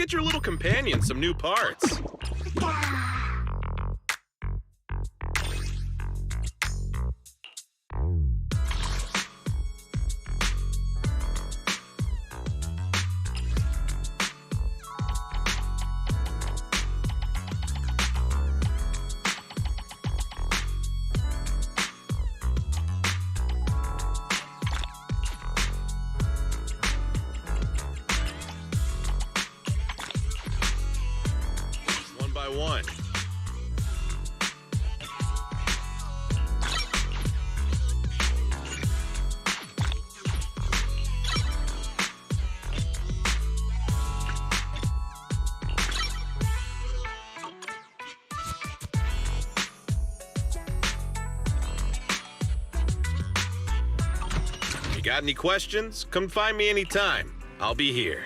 get your little companion some new parts. One by one. You got any questions? Come find me anytime. I'll be here.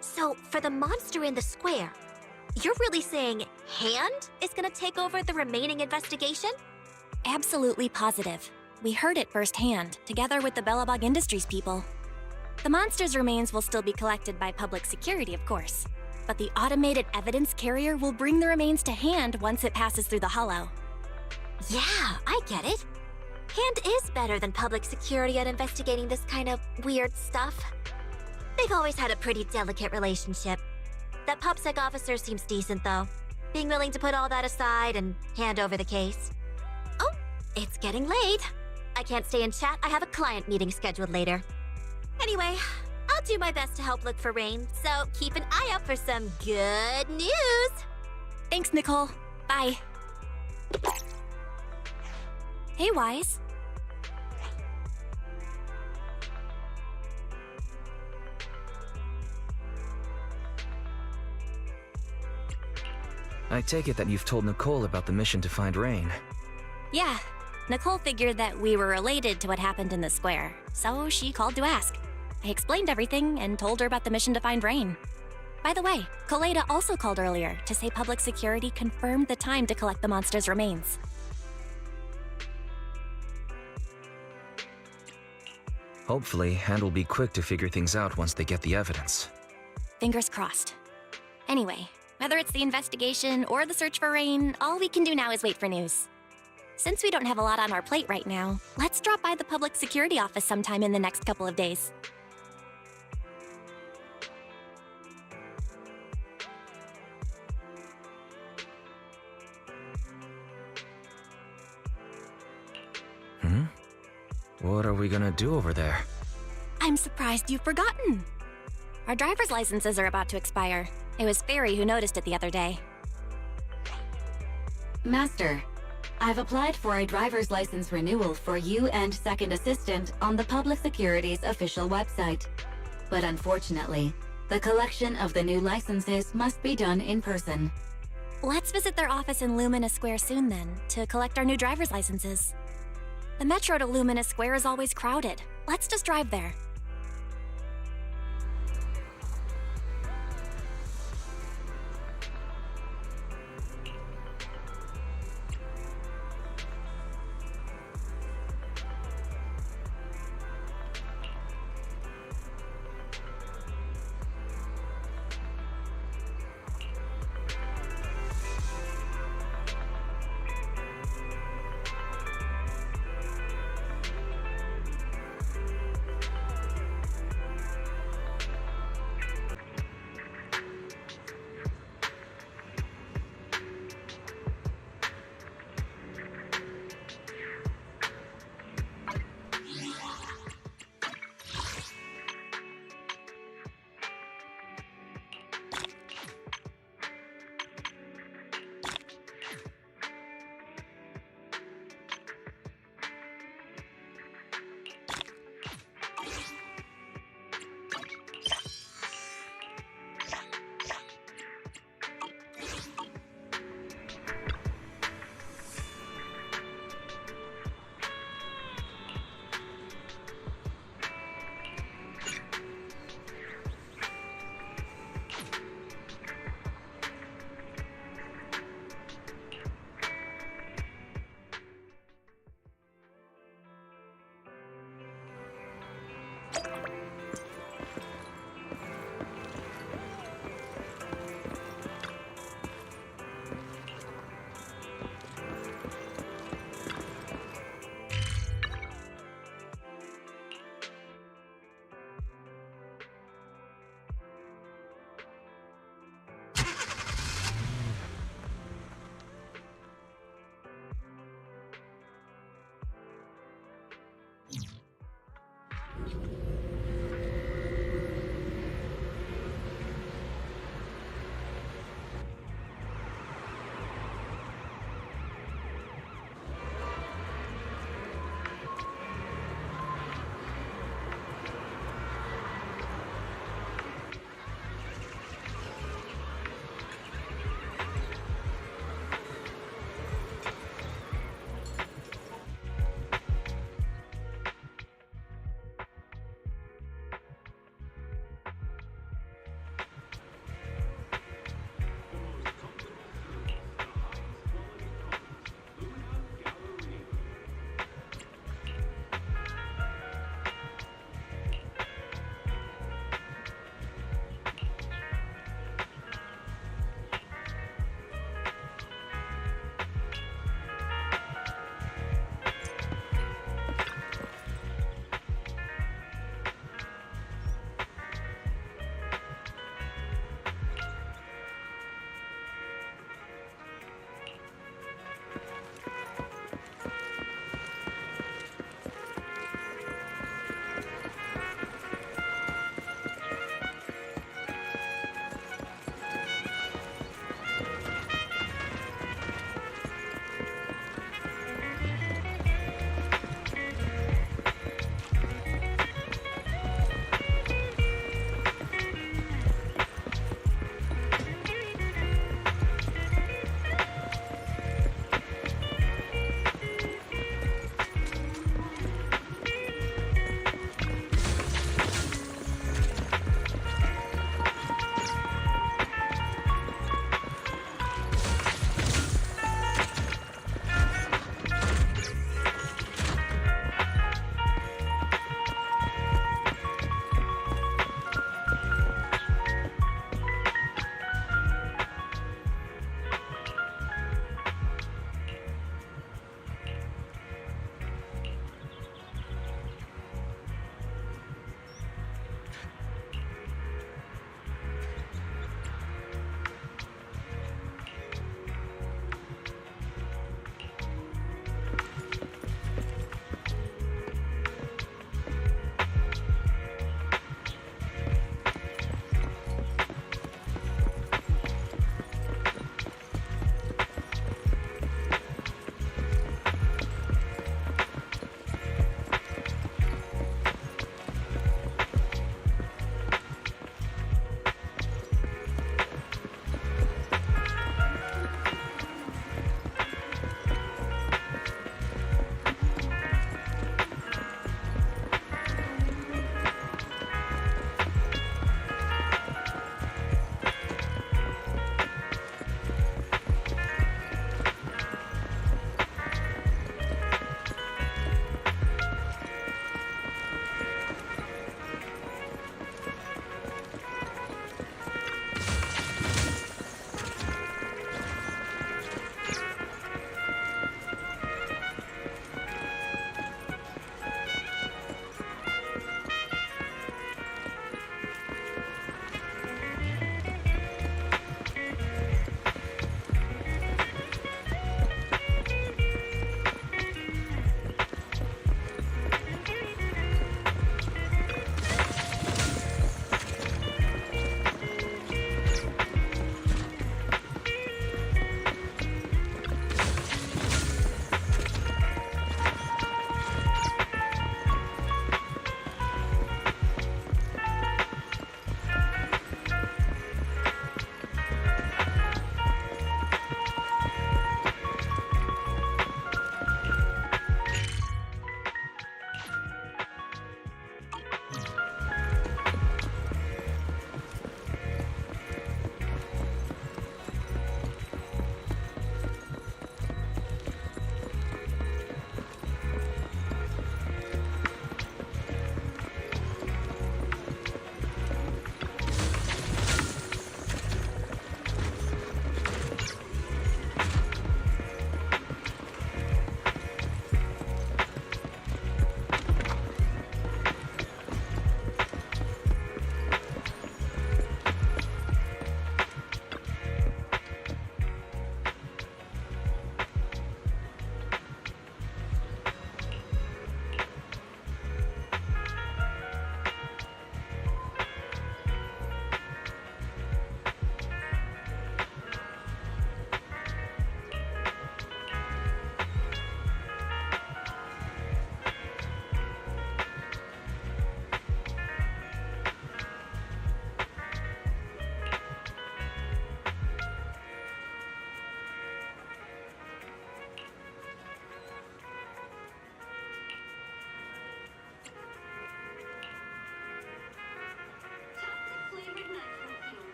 So, for the monster in the square, you're really saying Hand is gonna take over the remaining investigation? Absolutely positive. we heard it firsthand, together with the Bellabog Industries people. The monster's remains will still be collected by public security, of course, but the automated evidence carrier will bring the remains to Hand once it passes through the hollow. Yeah, I get it. Hand is better than public security at investigating this kind of weird stuff. They've always had a pretty delicate relationship. That PubSec officer seems decent, though, being willing to put all that aside and hand over the case. Oh, it's getting late. I can't stay and chat. I have a client meeting scheduled later. Anyway, I'll do my best to help look for Rain, so keep an eye out for some good news. Thanks, Nicole. Bye. Hey, Wise. I take it that you've told Nicole about the mission to find Rain. Yeah, Nicole figured that we were related to what happened in the square, so she called to ask. I explained everything and told her about the mission to find Rain. By the way, Koleda also called earlier to say public security confirmed the time to collect the monster's remains. Hopefully, Hand will be quick to figure things out once they get the evidence. Fingers crossed. Anyway, whether it's the investigation or the search for Rain, all we can do now is wait for news. Since we don't have a lot on our plate right now, let's drop by the public security office sometime in the next couple of days. What are we gonna do over there? I'm surprised you've forgotten. Our driver's licenses are about to expire. It was Fairy who noticed it the other day. Master, I've applied for a driver's license renewal for you and Second Assistant on the Public Security's official website. But unfortunately, the collection of the new licenses must be done in person. Let's visit their office in Lumina Square soon then, to collect our new driver's licenses. The metro to Lumina Square is always crowded. Let's just drive there.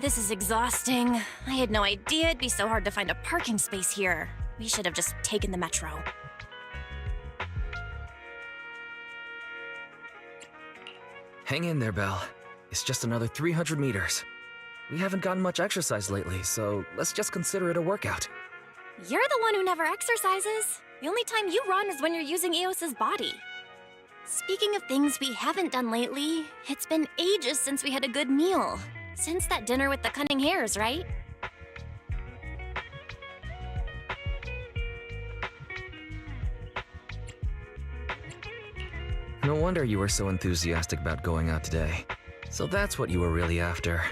this is exhausting. I had no idea it'd be so hard to find a parking space here. We should have just taken the metro. Hang in there, Belle. It's just another 300 meters. We haven't gotten much exercise lately, so let's just consider it a workout. You're the one who never exercises. The only time you run is when you're using Eos's body. Speaking of things we haven't done lately, it's been ages since we had a good meal. Since that dinner with the cunning hares, right? No wonder you were so enthusiastic about going out today. So that's what you were really after.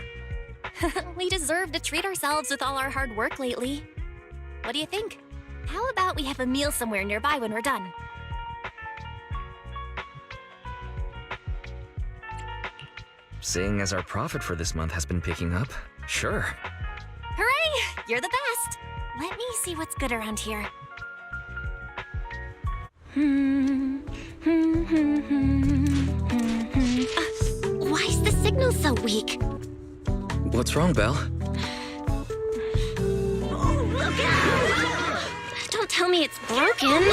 We deserve to treat ourselves with all our hard work lately. What do you think? How about we have a meal somewhere nearby when we're done? Seeing as our profit for this month has been picking up, sure. Hooray! You're the best! Let me see what's good around here. Why is the signal so weak? What's wrong, Belle? Don't tell me it's broken.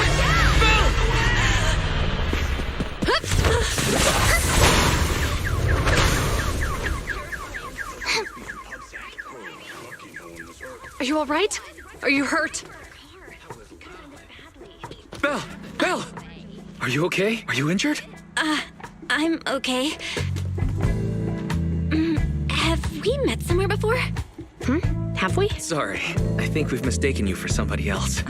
Are you all right? Are you hurt? Belle! Belle! Are you okay? Are you injured? I'm okay. Have we met somewhere before? Have we? Sorry, I think we've mistaken you for somebody else.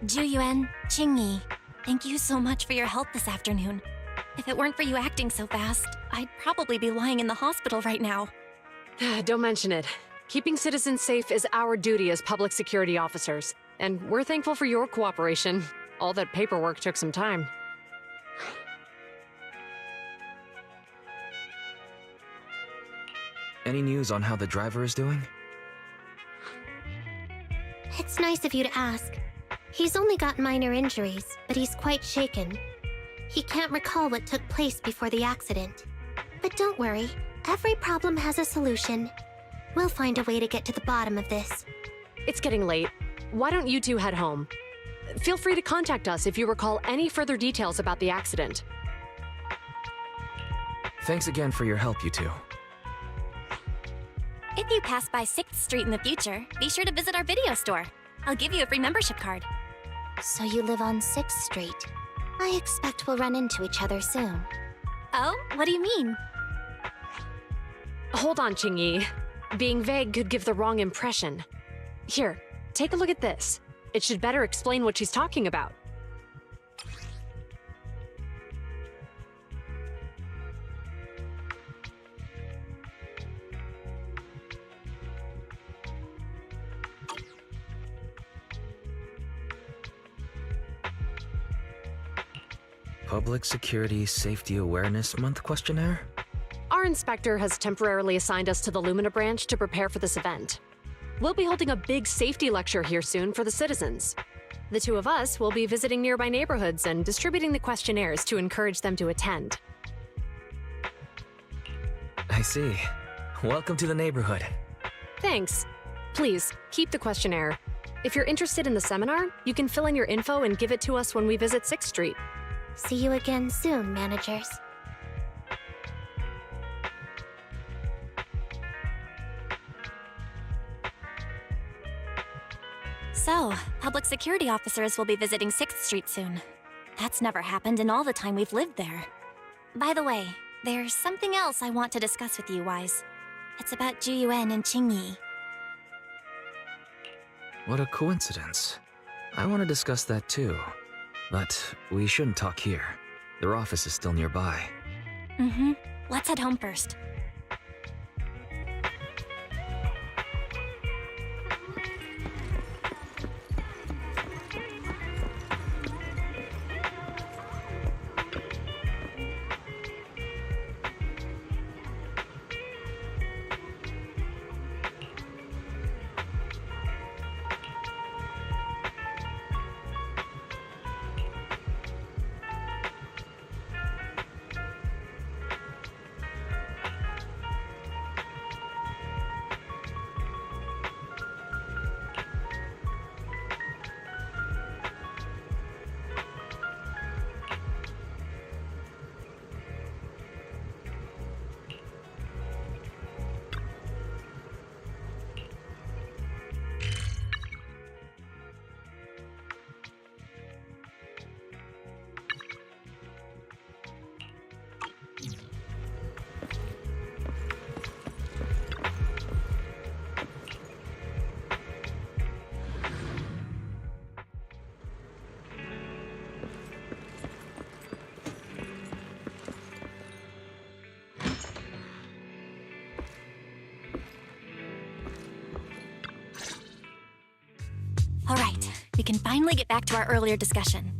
Juyuan, Qingyi, thank you so much for your help this afternoon. If it weren't for you acting so fast, I'd probably be lying in the hospital right now. Don't mention it. Keeping citizens safe is our duty as public security officers, and we're thankful for your cooperation. All that paperwork took some time. Any news on how the driver is doing? It's nice of you to ask. He's only got minor injuries, but he's quite shaken. He can't recall what took place before the accident. But don't worry, every problem has a solution. We'll find a way to get to the bottom of this. It's getting late. Why don't you two head home? Feel free to contact us if you recall any further details about the accident. Thanks again for your help, you two. If you pass by 6th Street in the future, be sure to visit our video store. I'll give you a free membership card. So you live on 6th Street. I expect we'll run into each other soon. Oh, what do you mean? Hold on, Qingyi. Being vague could give the wrong impression. Here, take a look at this. It should better explain what she's talking about. Public Security Safety Awareness Month questionnaire? Our inspector has temporarily assigned us to the Lumina branch to prepare for this event. We'll be holding a big safety lecture here soon for the citizens. The two of us will be visiting nearby neighborhoods and distributing the questionnaires to encourage them to attend. I see. Welcome to the neighborhood. Thanks. Please, keep the questionnaire. If you're interested in the seminar, you can fill in your info and give it to us when we visit 6th Street. See you again soon, managers. So, public security officers will be visiting 6th Street soon. That's never happened in all the time we've lived there. By the way, there's something else I want to discuss with you, Wise. It's about Juyuan and Qingyi. What a coincidence. I want to discuss that too. But we shouldn't talk here. Their office is still nearby. Let's head home first. can finally get back to our earlier discussion.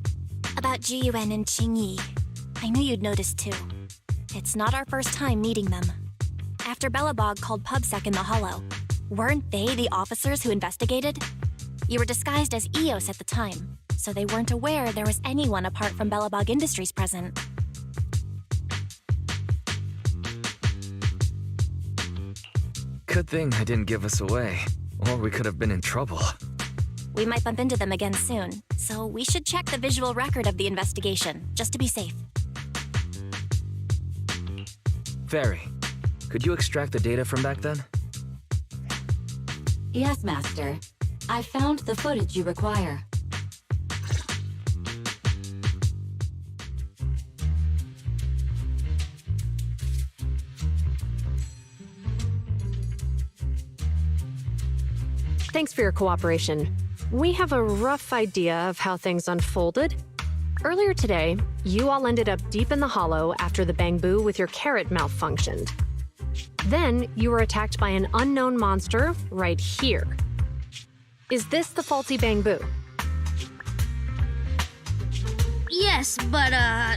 About GUN and Qingyi. I knew you'd noticed too. It's not our first time meeting them. After Belobog called PubSec in the Hollow, weren't they the officers who investigated? You were disguised as EOS at the time, so they weren't aware there was anyone apart from Belobog Industries present. Good thing I didn't give us away, or we could have been in trouble. We might bump into them again soon, so we should check the visual record of the investigation, just to be safe. Fairy, could you extract the data from back then? Yes, Master. I found the footage you require. Thanks for your cooperation. We have a rough idea of how things unfolded. Earlier today, you all ended up deep in the Hollow after the bamboo with your carrot malfunctioned. Then, you were attacked by an unknown monster right here. Is this the faulty bamboo? Yes, but,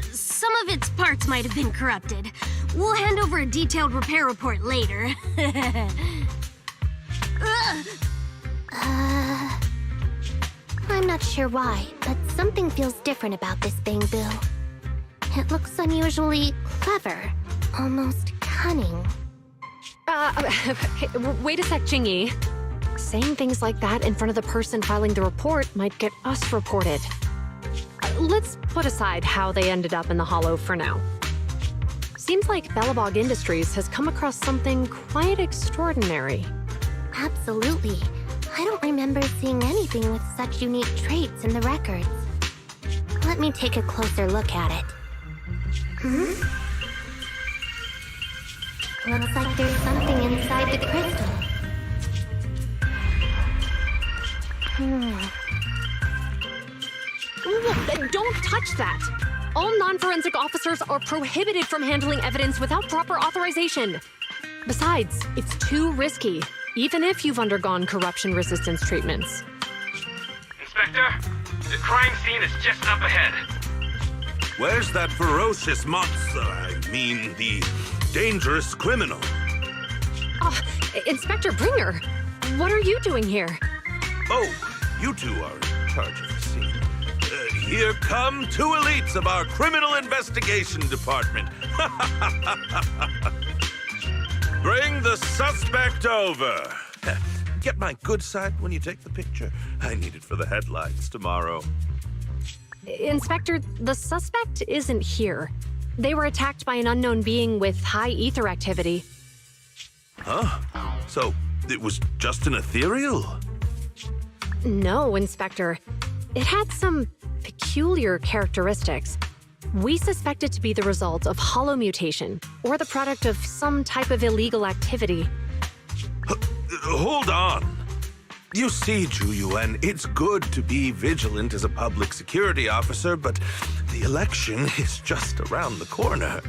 some of its parts might have been corrupted. We'll hand over a detailed repair report later. I'm not sure why, but something feels different about this bamboo. It looks unusually clever, almost cunning. Wait a sec, Qingyi. Saying things like that in front of the person filing the report might get us reported. Let's put aside how they ended up in the Hollow for now. Seems like Belobog Industries has come across something quite extraordinary. Absolutely. I don't remember seeing anything with such unique traits in the records. Let me take a closer look at it. Looks like there's something inside the crystal. Don't touch that! All non-forensic officers are prohibited from handling evidence without proper authorization. Besides, it's too risky, even if you've undergone corruption resistance treatments. Inspector, the crime scene is just up ahead. Where's that ferocious monster? I mean, the dangerous criminal. Inspector Bringer, what are you doing here? Oh, you two are in charge of the scene. Here come two elites of our criminal investigation department. Bring the suspect over. Get my good side when you take the picture. I need it for the headlines tomorrow. Inspector, the suspect isn't here. They were attacked by an unknown being with high ether activity. Huh? So, it was just an ethereal? No, Inspector. It had some peculiar characteristics. We suspect it to be the result of hollow mutation, or the product of some type of illegal activity. Hold on. You see, Zhu it's good to be vigilant as a public security officer, but the election is just around the corner.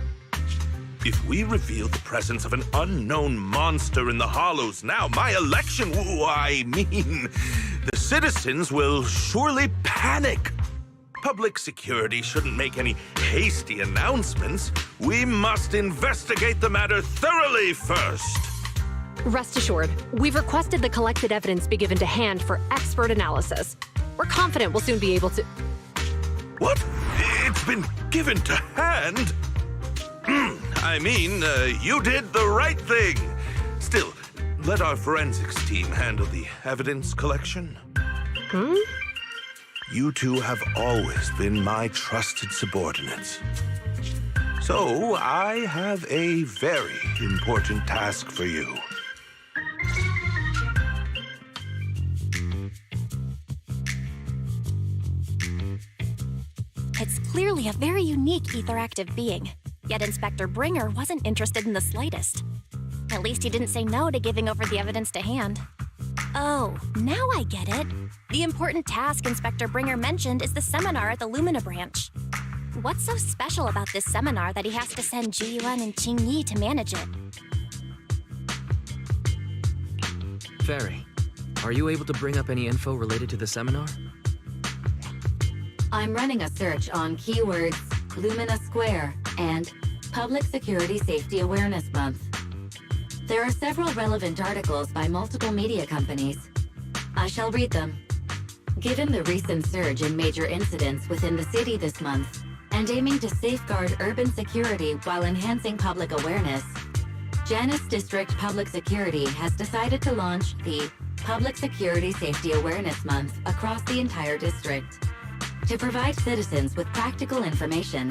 If we reveal the presence of an unknown monster in the Hollows now, my election, the citizens will surely panic. Public security shouldn't make any hasty announcements. We must investigate the matter thoroughly first. Rest assured, we've requested the collected evidence be given to hand for expert analysis. We're confident we'll soon be able to... What? It's been given to hand? You did the right thing. Still, let our forensics team handle the evidence collection. You two have always been my trusted subordinates. So, I have a very important task for you. It's clearly a very unique etheractive being, yet Inspector Bringer wasn't interested in the slightest. At least he didn't say no to giving over the evidence to hand. Oh, now I get it. The important task Inspector Bringer mentioned is the seminar at the Lumina branch. What's so special about this seminar that he has to send Jiyuan and Qingyi to manage it? Fairy, are you able to bring up any info related to the seminar? I'm running a search on keywords Lumina Square and Public Security Safety Awareness Month. There are several relevant articles by multiple media companies. I shall read them. Given the recent surge in major incidents within the city this month, and aiming to safeguard urban security while enhancing public awareness, Janus District Public Security has decided to launch the Public Security Safety Awareness Month across the entire district. To provide citizens with practical information,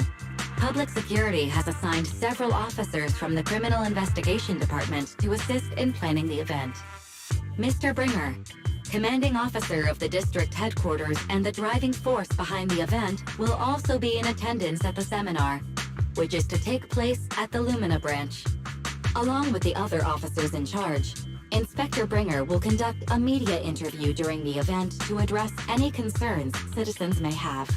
Public Security has assigned several officers from the Criminal Investigation Department to assist in planning the event. Mr. Bringer, commanding officer of the district headquarters and the driving force behind the event, will also be in attendance at the seminar, which is to take place at the Lumina branch. Along with the other officers in charge, Inspector Bringer will conduct a media interview during the event to address any concerns citizens may have.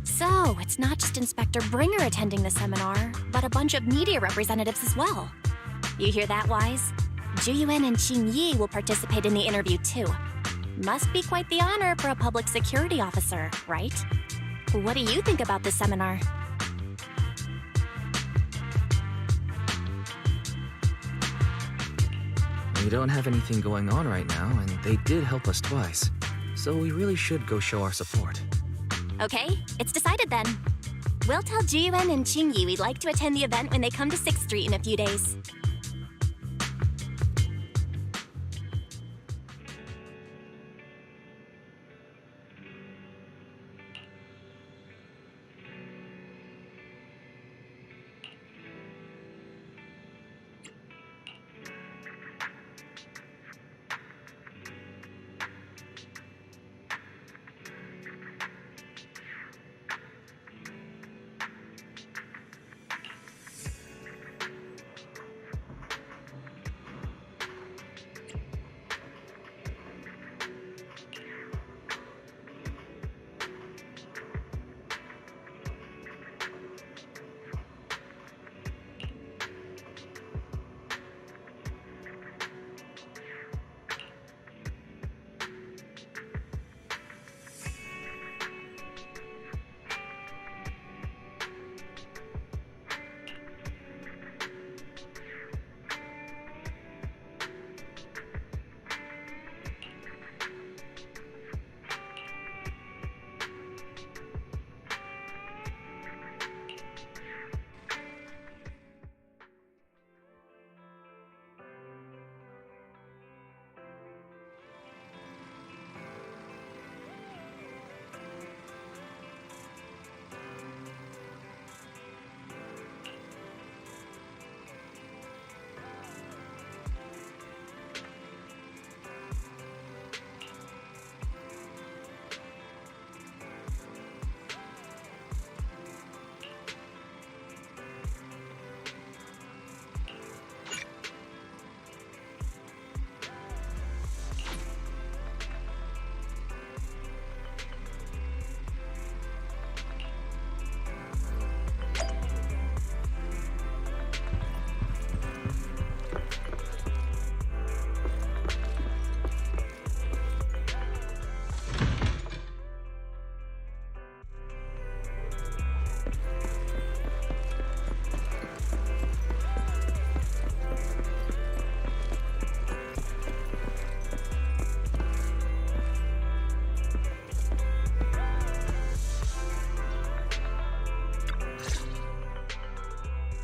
So, it's not just Inspector Bringer attending the seminar, but a bunch of media representatives as well. You hear that, Wise? Juyuan and Qing Yi will participate in the interview too. Must be quite the honor for a public security officer, right? What do you think about this seminar? We don't have anything going on right now, and they did help us twice. So we really should go show our support. Okay, it's decided then. We'll tell Jiyuan and Qingyi we'd like to attend the event when they come to 6th Street in a few days.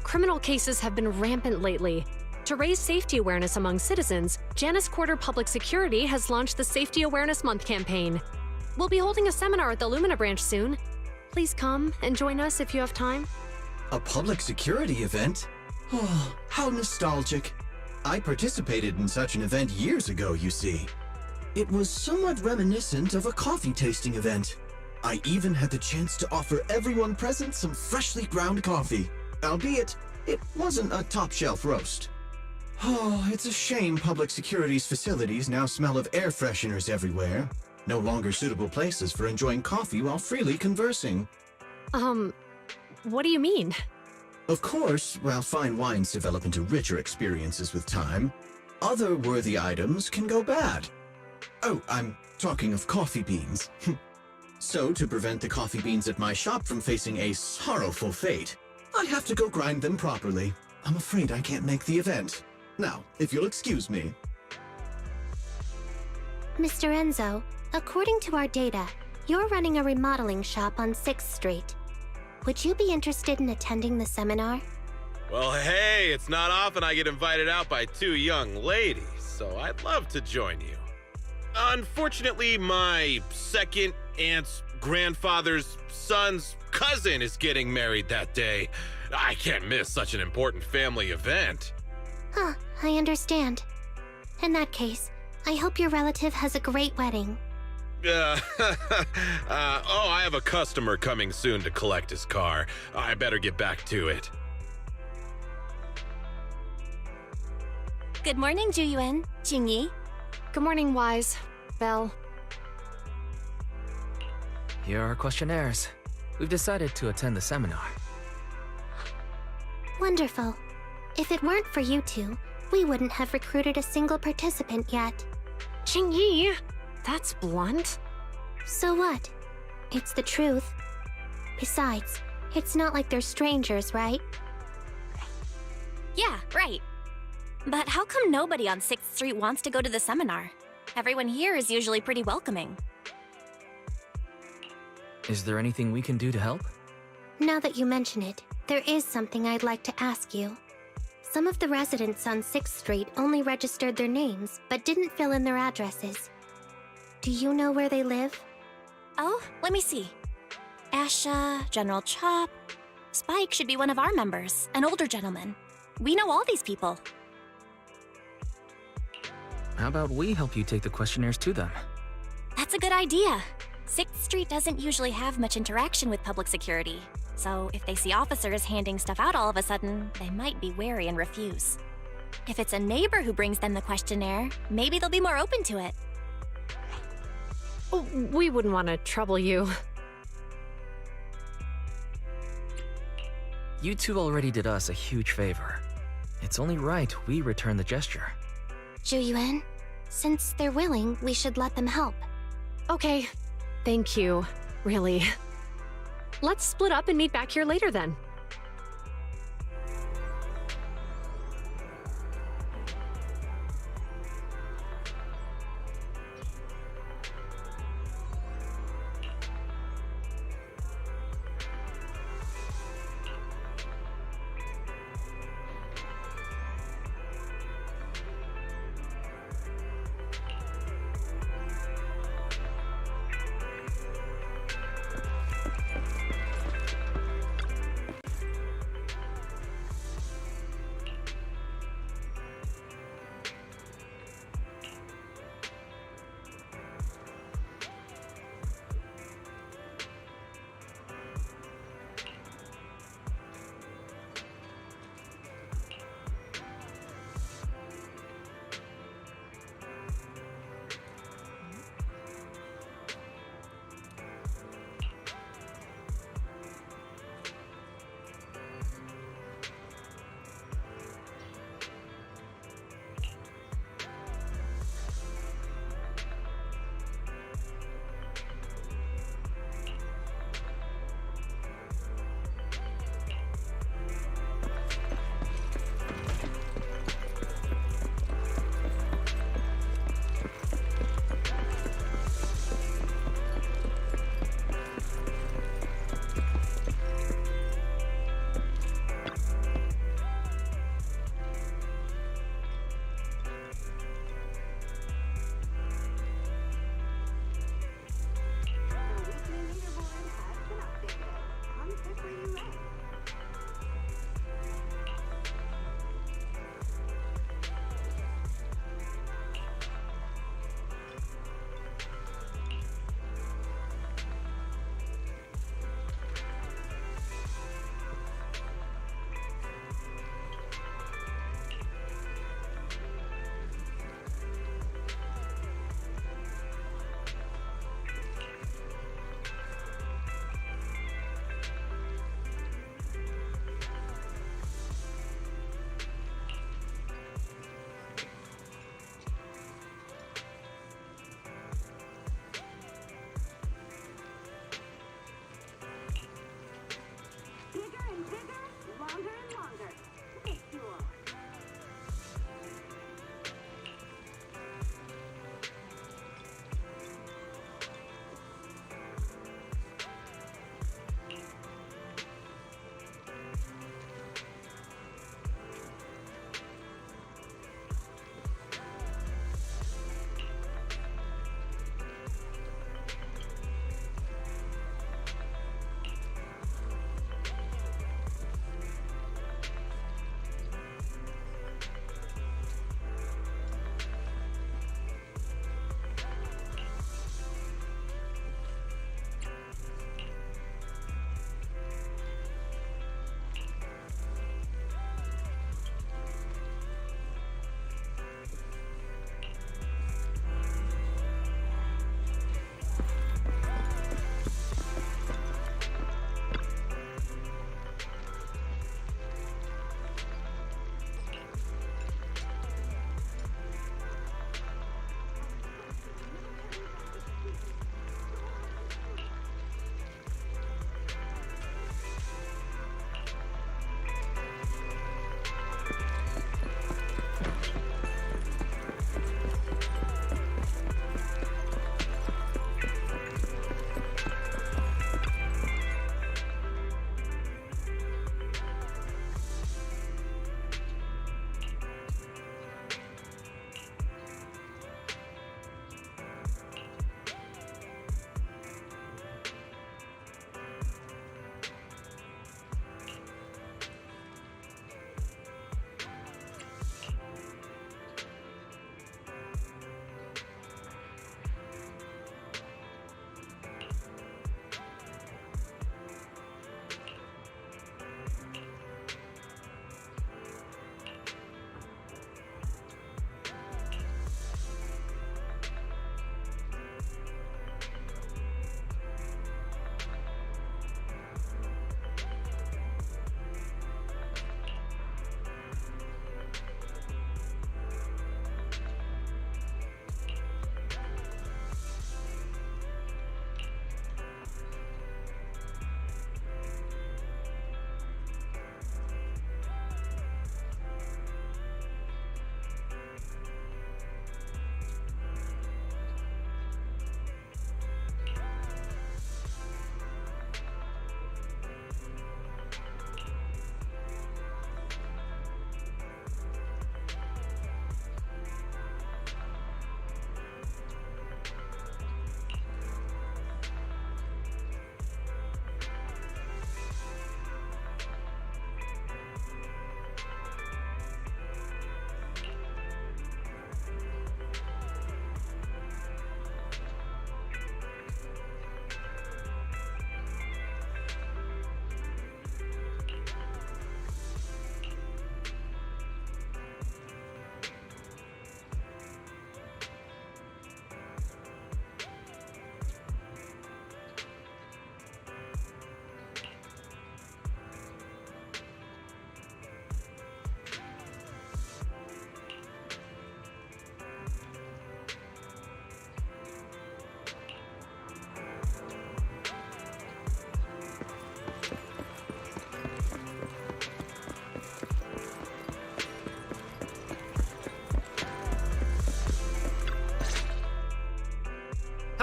Criminal cases have been rampant lately. To raise safety awareness among citizens, Janus Quarter Public Security has launched the Safety Awareness Month campaign. We'll be holding a seminar at the Lumina branch soon. Please come and join us if you have time. A public security event? Oh, how nostalgic. I participated in such an event years ago, you see. It was somewhat reminiscent of a coffee tasting event. I even had the chance to offer everyone present some freshly ground coffee, albeit it wasn't a top-shelf roast. Oh, it's a shame public security's facilities now smell of air fresheners everywhere. No longer suitable places for enjoying coffee while freely conversing. What do you mean? Of course, while fine wines develop into richer experiences with time, other worthy items can go bad. Oh, I'm talking of coffee beans. So, to prevent the coffee beans at my shop from facing a sorrowful fate, I have to go grind them properly. I'm afraid I can't make the event. Now, if you'll excuse me. Mr. Enzo, according to our data, you're running a remodeling shop on 6th Street. Would you be interested in attending the seminar? Well, hey, it's not often I get invited out by two young ladies, so I'd love to join you. Unfortunately, my second aunt's grandfather's son's cousin is getting married that day. I can't miss such an important family event. Huh, I understand. In that case, I hope your relative has a great wedding. Oh, I have a customer coming soon to collect his car. I better get back to it. Good morning, Juyuan, Jingyi. Good morning, Wise. Belle. Here are our questionnaires. We've decided to attend the seminar. Wonderful. If it weren't for you two, we wouldn't have recruited a single participant yet. Jingyi! That's blunt. So what? It's the truth. Besides, it's not like they're strangers, right? Yeah, right. But how come nobody on 6th Street wants to go to the seminar? Everyone here is usually pretty welcoming. Is there anything we can do to help? Now that you mention it, there is something I'd like to ask you. Some of the residents on 6th Street only registered their names, but didn't fill in their addresses. Do you know where they live? Oh, let me see. Asha, General Chop. Spike should be one of our members, an older gentleman. We know all these people. How about we help you take the questionnaires to them? That's a good idea. 6th Street doesn't usually have much interaction with public security, so if they see officers handing stuff out all of a sudden, they might be wary and refuse. If it's a neighbor who brings them the questionnaire, maybe they'll be more open to it. Oh, we wouldn't want to trouble you. You two already did us a huge favor. It's only right we return the gesture. Juyuan, since they're willing, we should let them help. Okay. Thank you. Really. Let's split up and meet back here later then.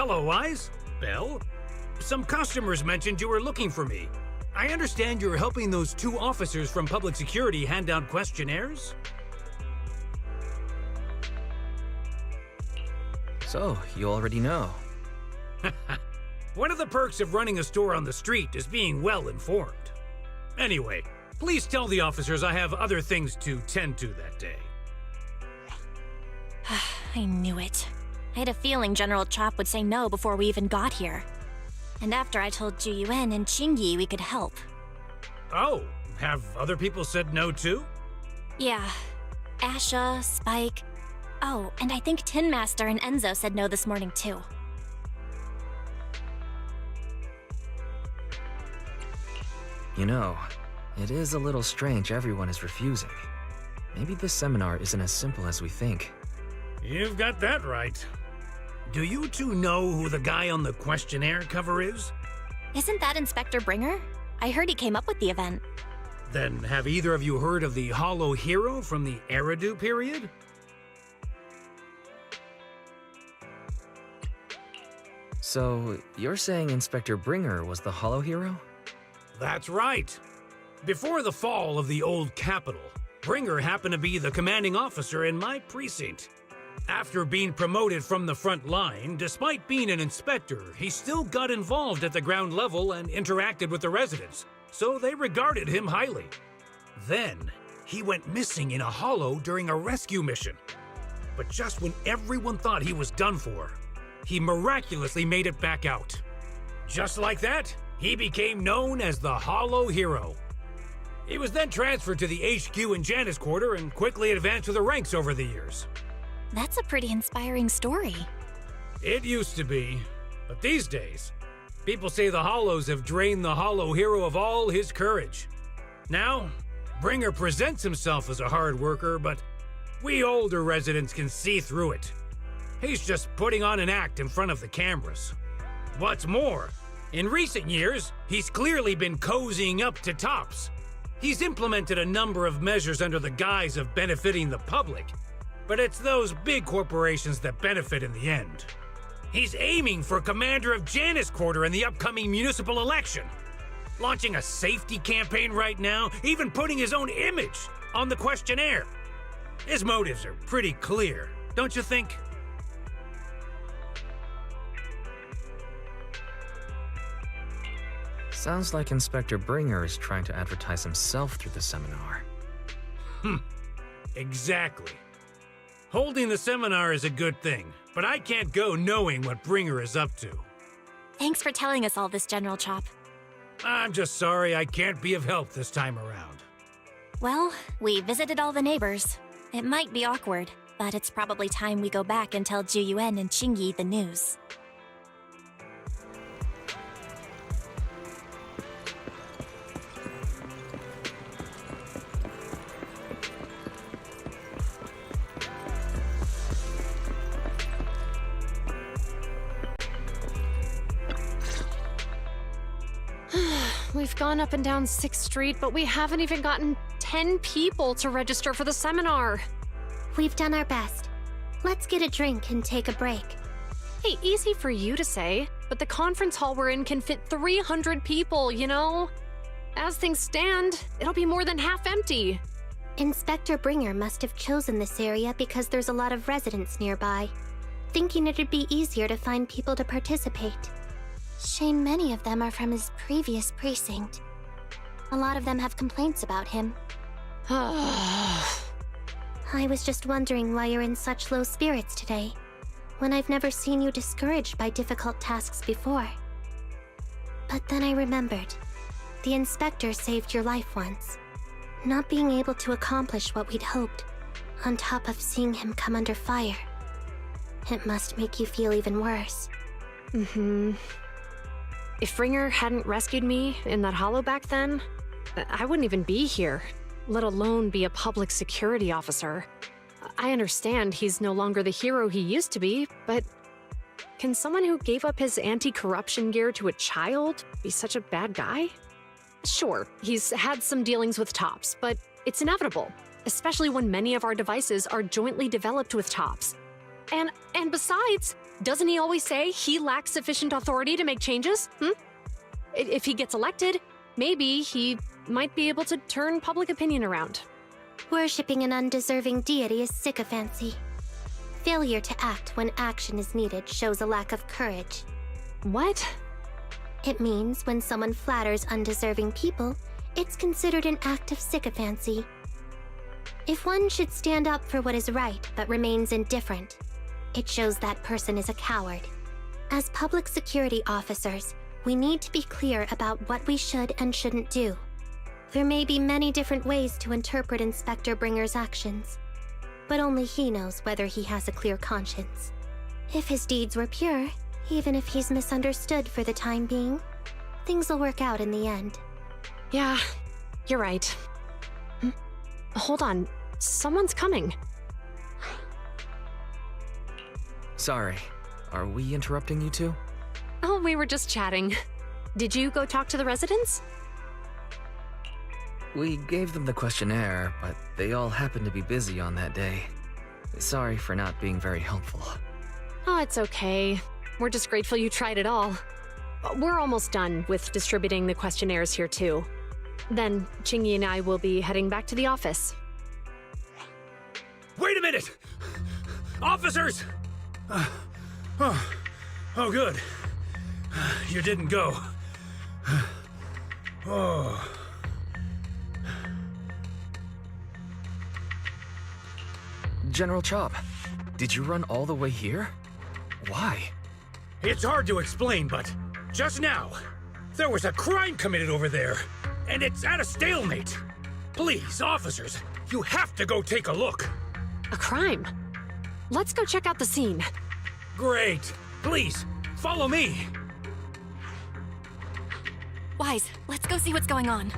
Hello, Wise. Belle? Some customers mentioned you were looking for me. I understand you're helping those 2 officers from public security hand out questionnaires? So, you already know. One of the perks of running a store on the street is being well informed. Anyway, please tell the officers I have other things to tend to that day. I knew it. I had a feeling General Chop would say no before we even got here. And after I told Ju Yuen and Qingyi we could help. Oh, have other people said no too? Yeah. Asha, Spike. Oh, and I think Tin Master and Enzo said no this morning too. You know, it is a little strange everyone is refusing. Maybe this seminar isn't as simple as we think. You've got that right. Do you 2 know who the guy on the questionnaire cover is? Isn't that Inspector Bringer? I heard he came up with the event. Then have either of you heard of the Hollow Hero from the Eridu period? So, you're saying Inspector Bringer was the Hollow Hero? That's right. Before the fall of the old capital, Bringer happened to be the commanding officer in my precinct. After being promoted from the front line, despite being an inspector, he still got involved at the ground level and interacted with the residents, so they regarded him highly. Then, he went missing in a hollow during a rescue mission. But just when everyone thought he was done for, he miraculously made it back out. Just like that, he became known as the Hollow Hero. He was then transferred to the HQ in Janus Quarter and quickly advanced to the ranks over the years. That's a pretty inspiring story. It used to be, but these days, people say the Hollows have drained the Hollow Hero of all his courage. Now, Bringer presents himself as a hard worker, but we older residents can see through it. He's just putting on an act in front of the cameras. What's more, in recent years, he's clearly been cozying up to Tops. He's implemented a number of measures under the guise of benefiting the public, but it's those big corporations that benefit in the end. He's aiming for commander of Janus Quarter in the upcoming municipal election, launching a safety campaign right now, even putting his own image on the questionnaire. His motives are pretty clear, don't you think? Sounds like Inspector Bringer is trying to advertise himself through the seminar. Exactly. Holding the seminar is a good thing, but I can't go knowing what Bringer is up to. Thanks for telling us all this, General Chop. I'm just sorry I can't be of help this time around. Well, we visited all the neighbors. It might be awkward, but it's probably time we go back and tell Ju Yuen and Qingyi the news. We've gone up and down 6th Street, but we haven't even gotten 10 people to register for the seminar. We've done our best. Let's get a drink and take a break. Hey, easy for you to say, but the conference hall we're in can fit 300 people, you know? As things stand, it'll be more than half empty. Inspector Bringer must have chosen this area because there's a lot of residents nearby, thinking it'd be easier to find people to participate. Shame many of them are from his previous precinct. A lot of them have complaints about him. I was just wondering why you're in such low spirits today, when I've never seen you discouraged by difficult tasks before. But then I remembered. The inspector saved your life once. Not being able to accomplish what we'd hoped, on top of seeing him come under fire. It must make you feel even worse. If Bringer hadn't rescued me in that hollow back then, I wouldn't even be here, let alone be a public security officer. I understand he's no longer the hero he used to be, but can someone who gave up his anti-corruption gear to a child be such a bad guy? Sure, he's had some dealings with Tops, but it's inevitable, especially when many of our devices are jointly developed with Tops. And besides, Doesn't he always say he lacks sufficient authority to make changes? If he gets elected, maybe he might be able to turn public opinion around. Worshipping an undeserving deity is sycophancy. Failure to act when action is needed shows a lack of courage. What? It means when someone flatters undeserving people, it's considered an act of sycophancy. If one should stand up for what is right but remains indifferent, it shows that person is a coward. As public security officers, we need to be clear about what we should and shouldn't do. There may be many different ways to interpret Inspector Bringer's actions, but only he knows whether he has a clear conscience. If his deeds were pure, even if he's misunderstood for the time being, things will work out in the end. Yeah, you're right. Hold on, someone's coming. Sorry, are we interrupting you two? Oh, we were just chatting. Did you go talk to the residents? We gave them the questionnaire, but they all happened to be busy on that day. Sorry for not being very helpful. Oh, it's okay. We're just grateful you tried it all. We're almost done with distributing the questionnaires here too. Then Chingy and I will be heading back to the office. Wait a minute! Officers! Oh, good. You didn't go. Oh. General Chop, did you run all the way here? Why? It's hard to explain, but just now, there was a crime committed over there, and it's at a stalemate. Please, officers, you have to go take a look. A crime? Let's go check out the scene. Great. Please, follow me. Wise, let's go see what's going on.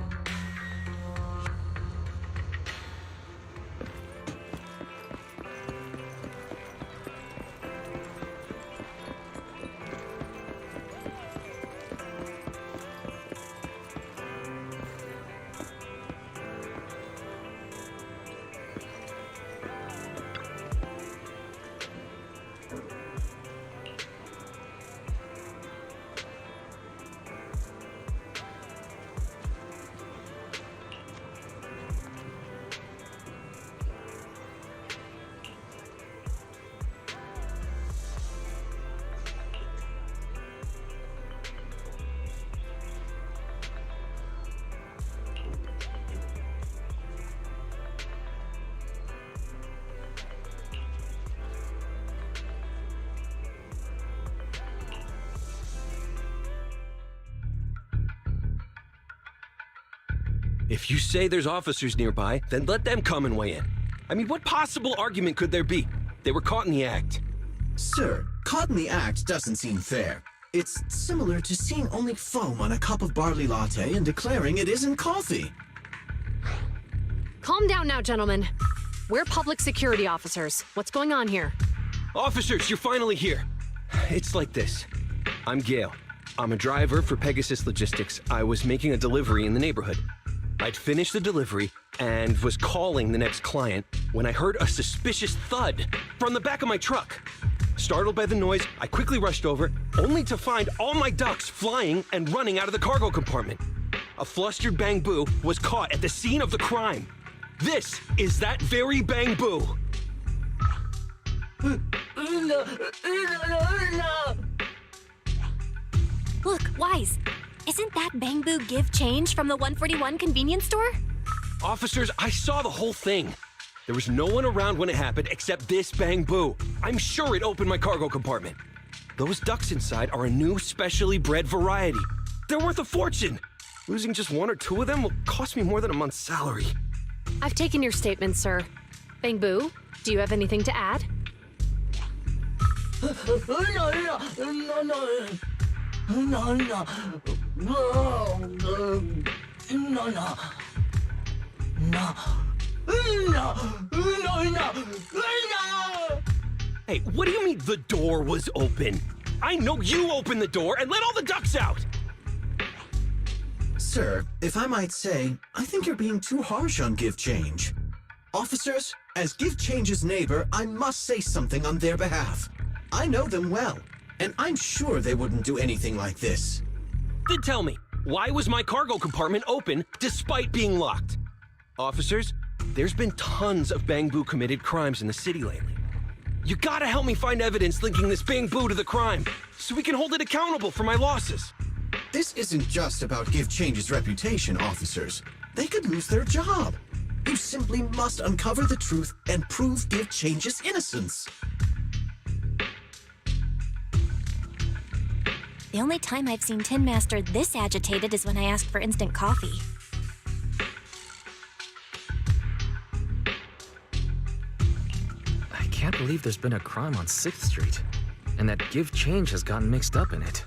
If you say there's officers nearby, then let them come and weigh in. I mean, what possible argument could there be? They were caught in the act. Sir, caught in the act doesn't seem fair. It's similar to seeing only foam on a cup of barley latte and declaring it isn't coffee. Calm down now, gentlemen. We're public security officers. What's going on here? Officers, you're finally here. It's like this. I'm Gale. I'm a driver for Pegasus Logistics. I was making a delivery in the neighborhood. I'd finished the delivery and was calling the next client when I heard a suspicious thud from the back of my truck. Startled by the noise, I quickly rushed over, only to find all my ducks flying and running out of the cargo compartment. A flustered Bang Boo was caught at the scene of the crime. This is that very Bang Boo. Look, Wise, isn't that Bang Boo give change from the 141 convenience store? Officers, I saw the whole thing. There was no one around when it happened except this Bang Boo. I'm sure it opened my cargo compartment. Those ducks inside are a new specially bred variety. They're worth a fortune. Losing just one or two of them will cost me more than a month's salary. I've taken your statement, sir. Bang Boo, do you have anything to add? Hey, what do you mean the door was open? I know you opened the door and let all the ducks out! Sir, if I might say, I think you're being too harsh on Give Change. Officers, as Give Change's neighbor, I must say something on their behalf. I know them well, and I'm sure they wouldn't do anything like this. Then tell me, why was my cargo compartment open despite being locked? Officers, there's been tons of Bangbu committed crimes in the city lately. You gotta help me find evidence linking this Bangbu to the crime, so we can hold it accountable for my losses. This isn't just about Give Change's reputation, officers. They could lose their job. You simply must uncover the truth and prove Give Change's innocence. The only time I've seen Tin Master this agitated is when I asked for instant coffee. I can't believe there's been a crime on 6th Street, and that Give Change has gotten mixed up in it.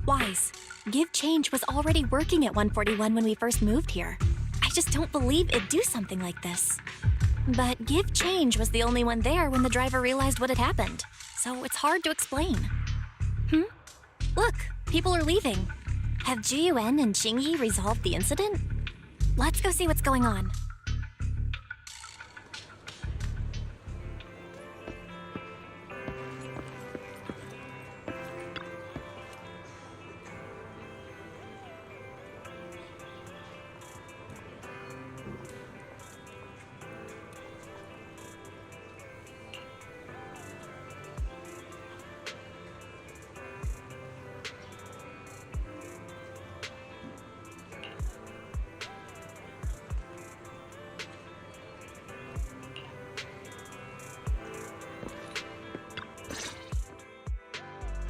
Wise, Give Change was already working at 141 when we first moved here. I just don't believe it'd do something like this. But Give Change was the only one there when the driver realized what had happened, so it's hard to explain. Look, people are leaving. Have Jiyuan and Qingyi resolved the incident? Let's go see what's going on.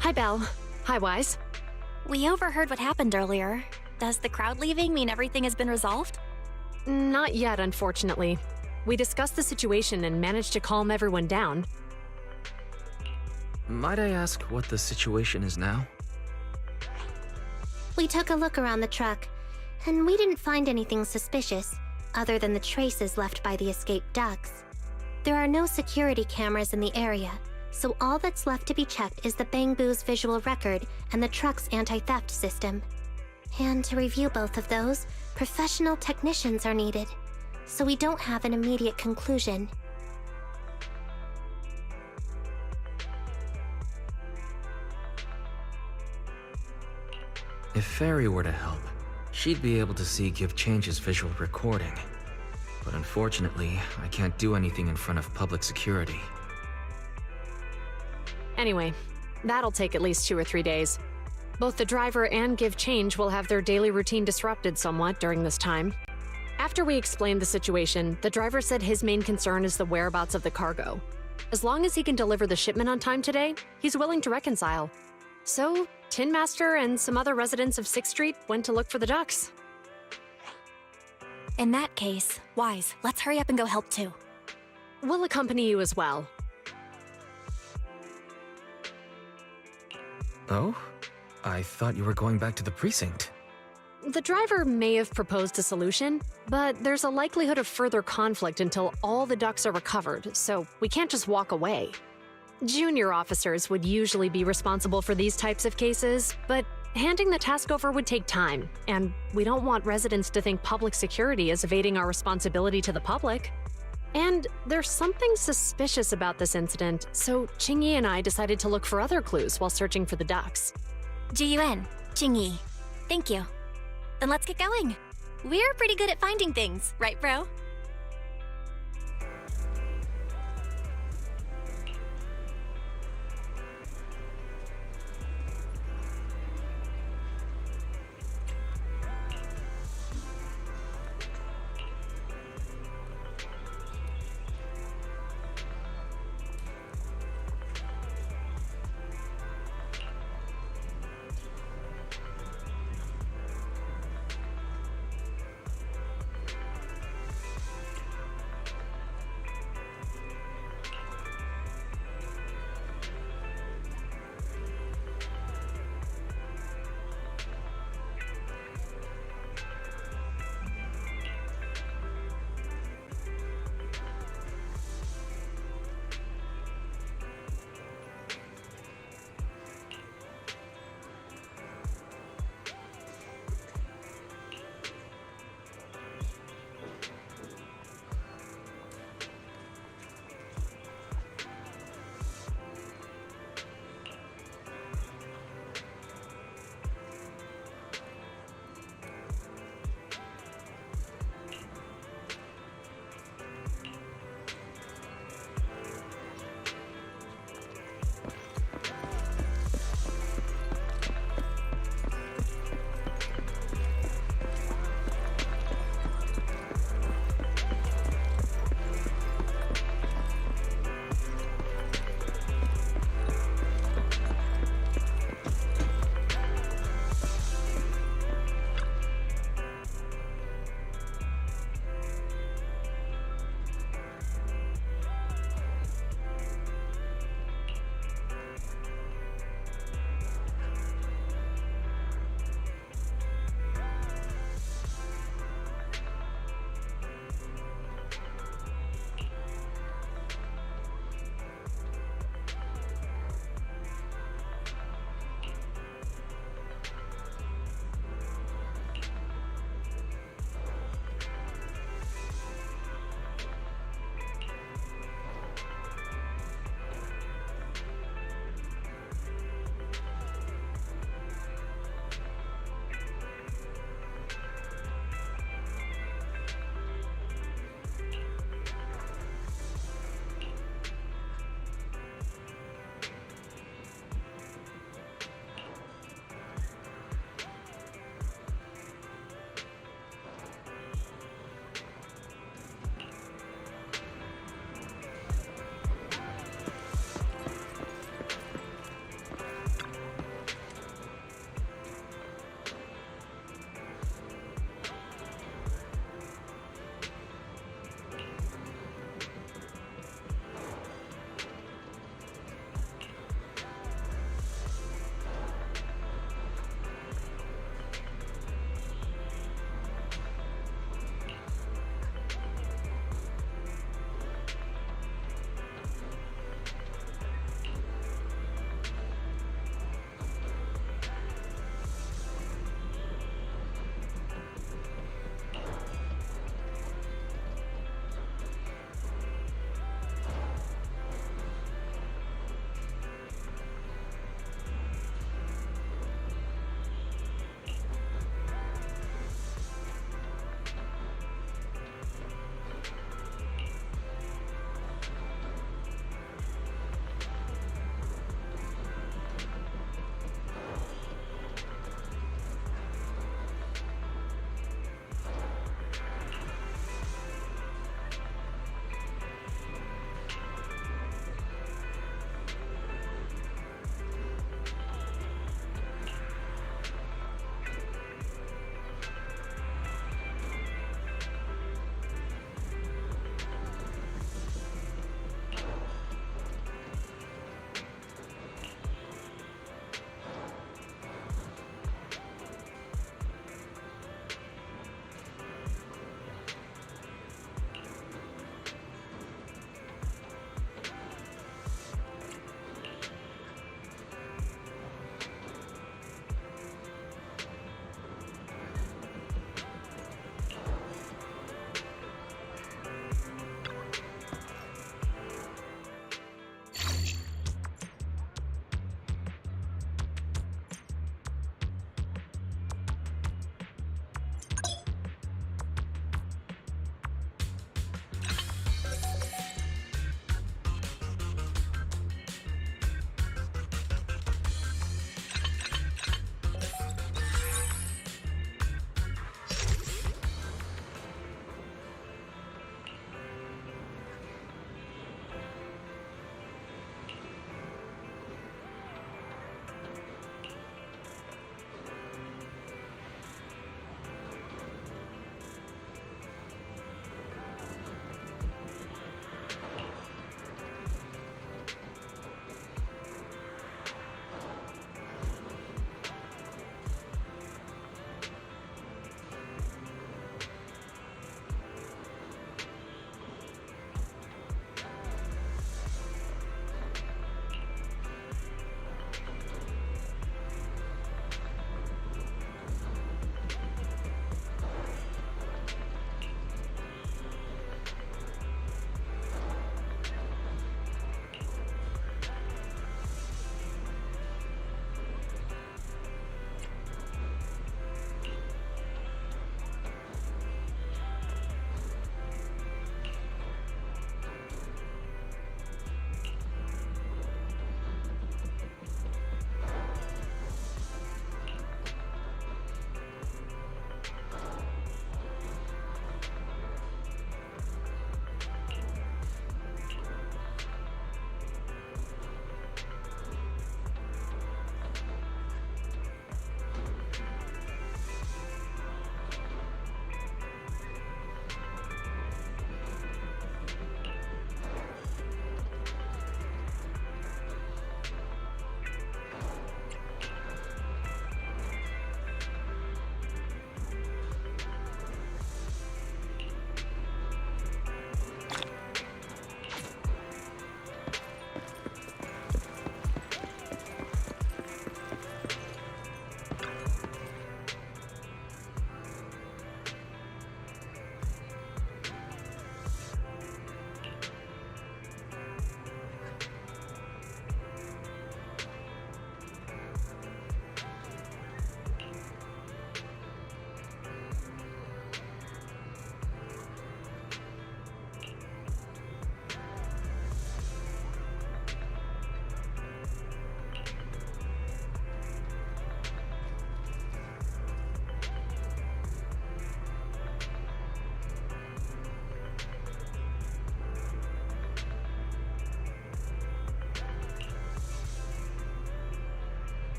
Hi, Belle. Hi, Wise. We overheard what happened earlier. Does the crowd leaving mean everything has been resolved? Not yet, unfortunately. We discussed the situation and managed to calm everyone down. Might I ask what the situation is now? We took a look around the truck, and we didn't find anything suspicious, other than the traces left by the escaped ducks. There are no security cameras in the area, so all that's left to be checked is the Bangbu's visual record and the truck's anti-theft system. And to review both of those, professional technicians are needed, so we don't have an immediate conclusion. If Fairy were to help, she'd be able to see Give Change's visual recording. But unfortunately, I can't do anything in front of public security. Anyway, that'll take at least 2 or 3 days. Both the driver and Give Change will have their daily routine disrupted somewhat during this time. After we explained the situation, the driver said his main concern is the whereabouts of the cargo. As long as he can deliver the shipment on time today, he's willing to reconcile. So, Tin Master and some other residents of 6th Street went to look for the ducks. In that case, Wise, let's hurry up and go help too. We'll accompany you as well. Oh? I thought you were going back to the precinct. The driver may have proposed a solution, but there's a likelihood of further conflict until all the ducks are recovered, so we can't just walk away. Junior officers would usually be responsible for these types of cases, but handing the task over would take time, and we don't want residents to think public security is evading our responsibility to the public. And there's something suspicious about this incident, so Qingyi and I decided to look for other clues while searching for the ducks. Jiyuan, Qingyi, thank you. Then let's get going. We're pretty good at finding things, right, bro?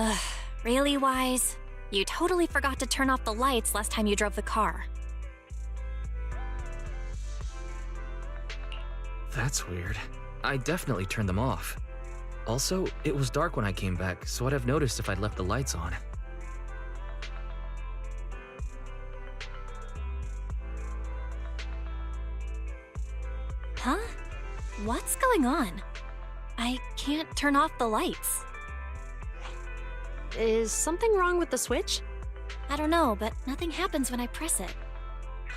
Ugh, really, Wise? You totally forgot to turn off the lights last time you drove the car. That's weird. I definitely turned them off. Also, it was dark when I came back, so I'd have noticed if I'd left the lights on. Huh? What's going on? I can't turn off the lights. Is something wrong with the switch? I don't know, but nothing happens when I press it.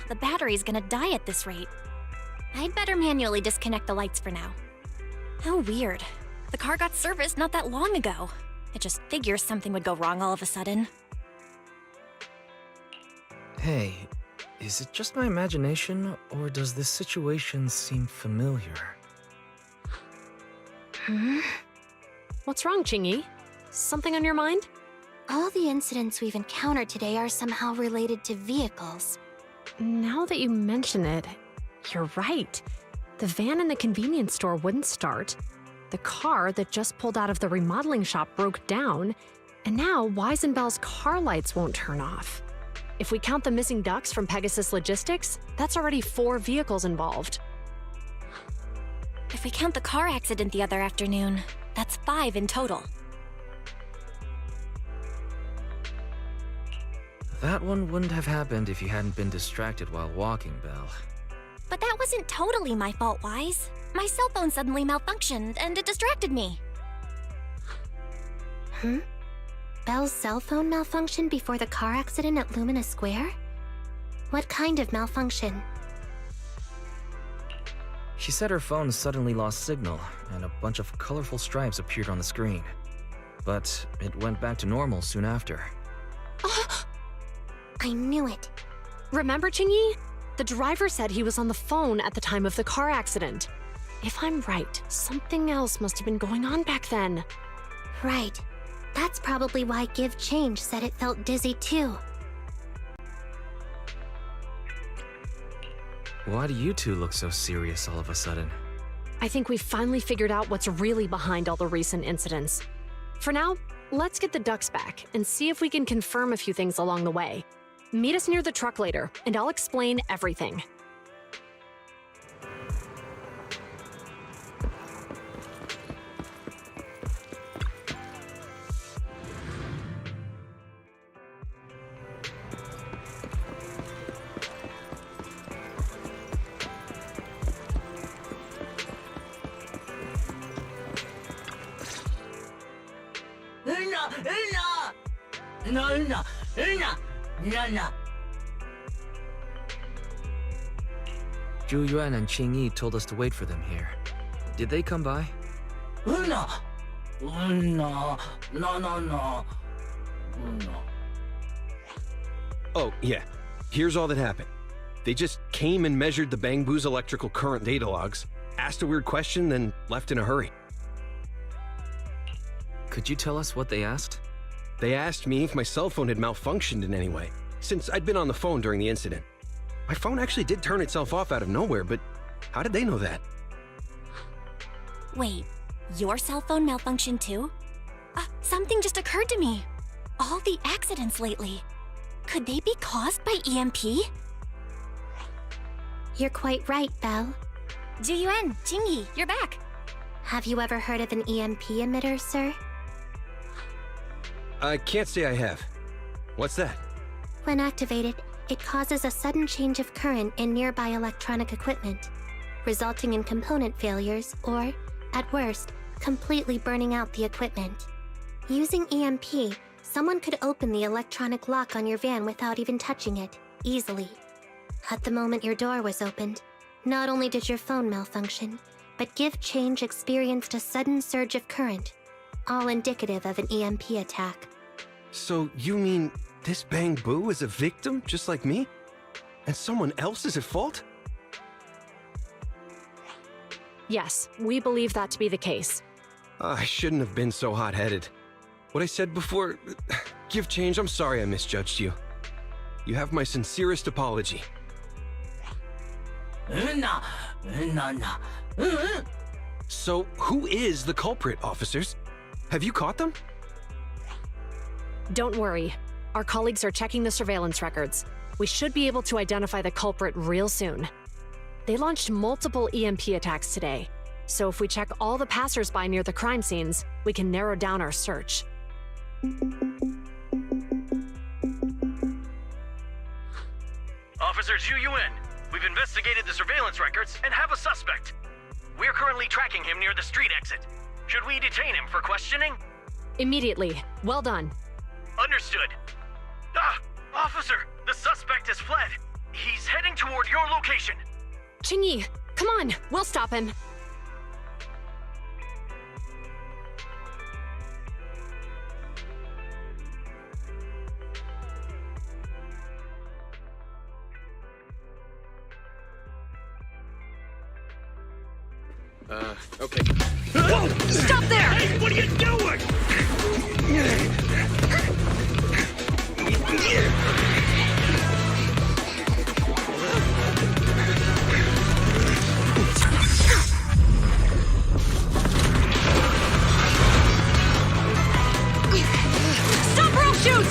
The battery's gonna die at this rate. I'd better manually disconnect the lights for now. How weird. The car got serviced not that long ago. I just figured something would go wrong all of a sudden. Hey, is it just my imagination, or does this situation seem familiar? What's wrong, Qingyi? Something on your mind? All the incidents we've encountered today are somehow related to vehicles. Now that you mention it, you're right. The van in the convenience store wouldn't start. The car that just pulled out of the remodeling shop broke down, and now Wise and Bell's car lights won't turn off. If we count the missing ducks from Pegasus Logistics, that's already 4 vehicles involved. If we count the car accident the other afternoon, that's 5 in total. That one wouldn't have happened if you hadn't been distracted while walking, Belle. But that wasn't totally my fault, Wise. My cell phone suddenly malfunctioned, and it distracted me. Belle's cell phone malfunctioned before the car accident at Lumina Square? What kind of malfunction? She said her phone suddenly lost signal, and a bunch of colorful stripes appeared on the screen. But it went back to normal soon after. I knew it. Remember, Qingyi? The driver said he was on the phone at the time of the car accident. If I'm right, something else must have been going on back then. Right. That's probably why Give Change said it felt dizzy too. Why do you two look so serious all of a sudden? I think we've finally figured out what's really behind all the recent incidents. For now, let's get the ducks back and see if we can confirm a few things along the way. Meet us near the truck later, and I'll explain everything. Zhu Yuan and Qingyi told us to wait for them here. Did they come by? Oh, yeah. Here's all that happened. They just came and measured the Bangbu's electrical current data logs, asked a weird question, then left in a hurry. Could you tell us what they asked? They asked me if my cell phone had malfunctioned in any way, since I'd been on the phone during the incident. My phone actually did turn itself off out of nowhere, but how did they know that? Wait, your cell phone malfunctioned too? Something just occurred to me. All the accidents lately, could they be caused by EMP? You're quite right, Belle. Zhu Yuan, Qingyi, you're back. Have you ever heard of an EMP emitter, sir? I can't say I have. What's that? When activated, it causes a sudden change of current in nearby electronic equipment, resulting in component failures or, at worst, completely burning out the equipment. Using EMP, someone could open the electronic lock on your van without even touching it, easily. At the moment your door was opened, not only did your phone malfunction, but Give Change experienced a sudden surge of current, all indicative of an EMP attack. So you mean this Bangbu is a victim just like me? And someone else is at fault? Yes, we believe that to be the case. I shouldn't have been so hot-headed. What I said before... Give Change, I'm sorry I misjudged you. You have my sincerest apology. So, who is the culprit, officers? Have you caught them? Don't worry. Our colleagues are checking the surveillance records. We should be able to identify the culprit real soon. They launched multiple EMP attacks today, so if we check all the passersby near the crime scenes, we can narrow down our search. Officer Zhu Yuan, we've investigated the surveillance records and have a suspect. We're currently tracking him near the street exit. Should we detain him for questioning? Immediately. Well done. Understood. Officer, the suspect has fled. He's heading toward your location. Qingyi, come on, we'll stop him. Okay. Whoa! Stop there! Hey, what are you doing? Stop or I'll shoot!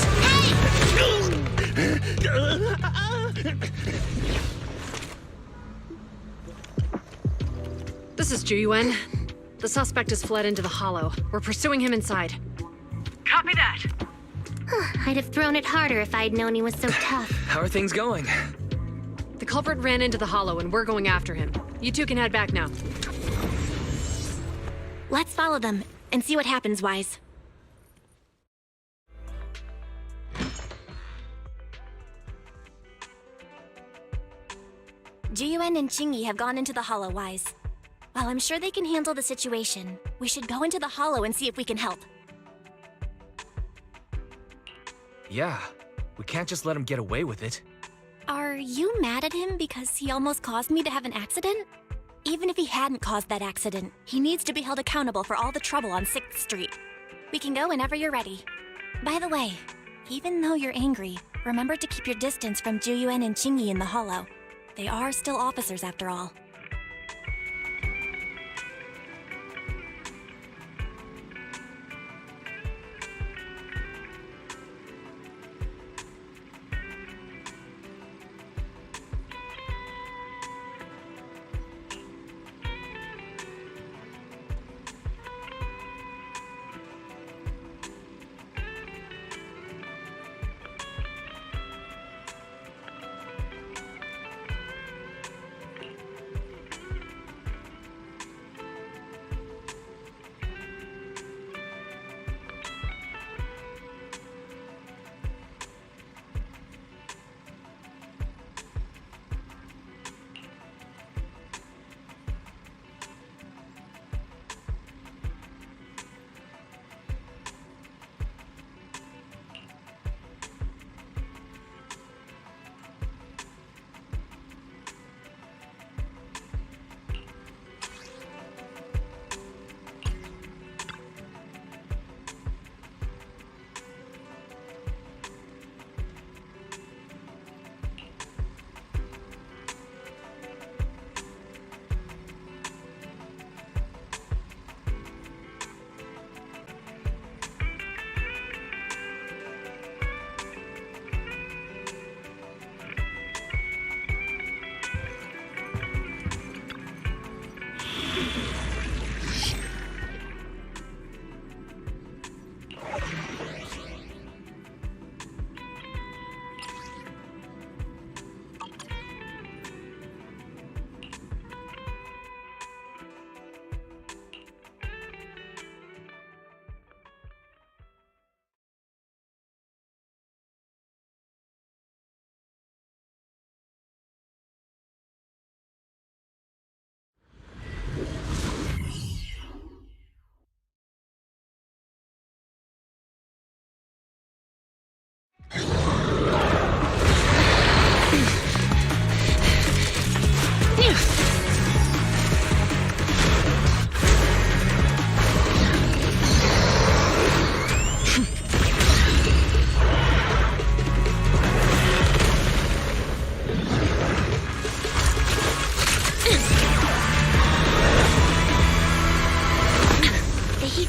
This is Zhu Yuan. The suspect has fled into the hollow. We're pursuing him inside. Copy that. I'd have thrown it harder if I'd known he was so tough. How are things going? The culprit ran into the hollow and we're going after him. You two can head back now. Let's follow them and see what happens, Wise. Jiyuan and Qingyi have gone into the hollow, Wise. While I'm sure they can handle the situation, we should go into the hollow and see if we can help. Yeah, we can't just let him get away with it. Are you mad at him because he almost caused me to have an accident? Even if he hadn't caused that accident, he needs to be held accountable for all the trouble on 6th Street. We can go whenever you're ready. By the way, even though you're angry, remember to keep your distance from Jiyuan and Qingyi in the hollow. They are still officers after all.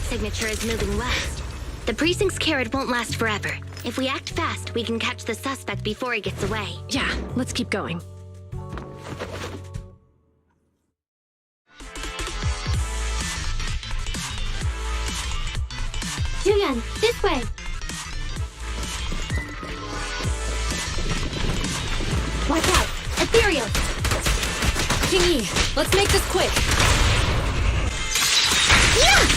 Signature is moving west. The precinct's carrot won't last forever. If we act fast, we can catch the suspect before he gets away. Yeah, let's keep going. Julian, this way! Watch out! Ethereal! Kingy, let's make this quick. Yeah!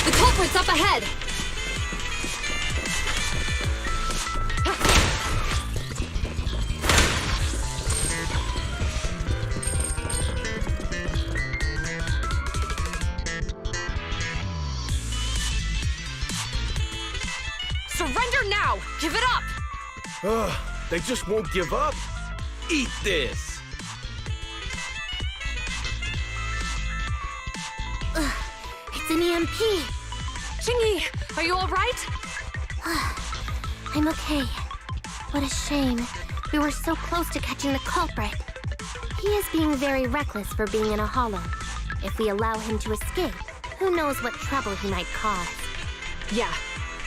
The culprit's up ahead! Surrender now! Give it up! Ugh, they just won't give up. Eat this. It's an EMP! Chingy, are you alright? I'm okay. What a shame. We were so close to catching the culprit. He is being very reckless for being in a hollow. If we allow him to escape, who knows what trouble he might cause. Yeah,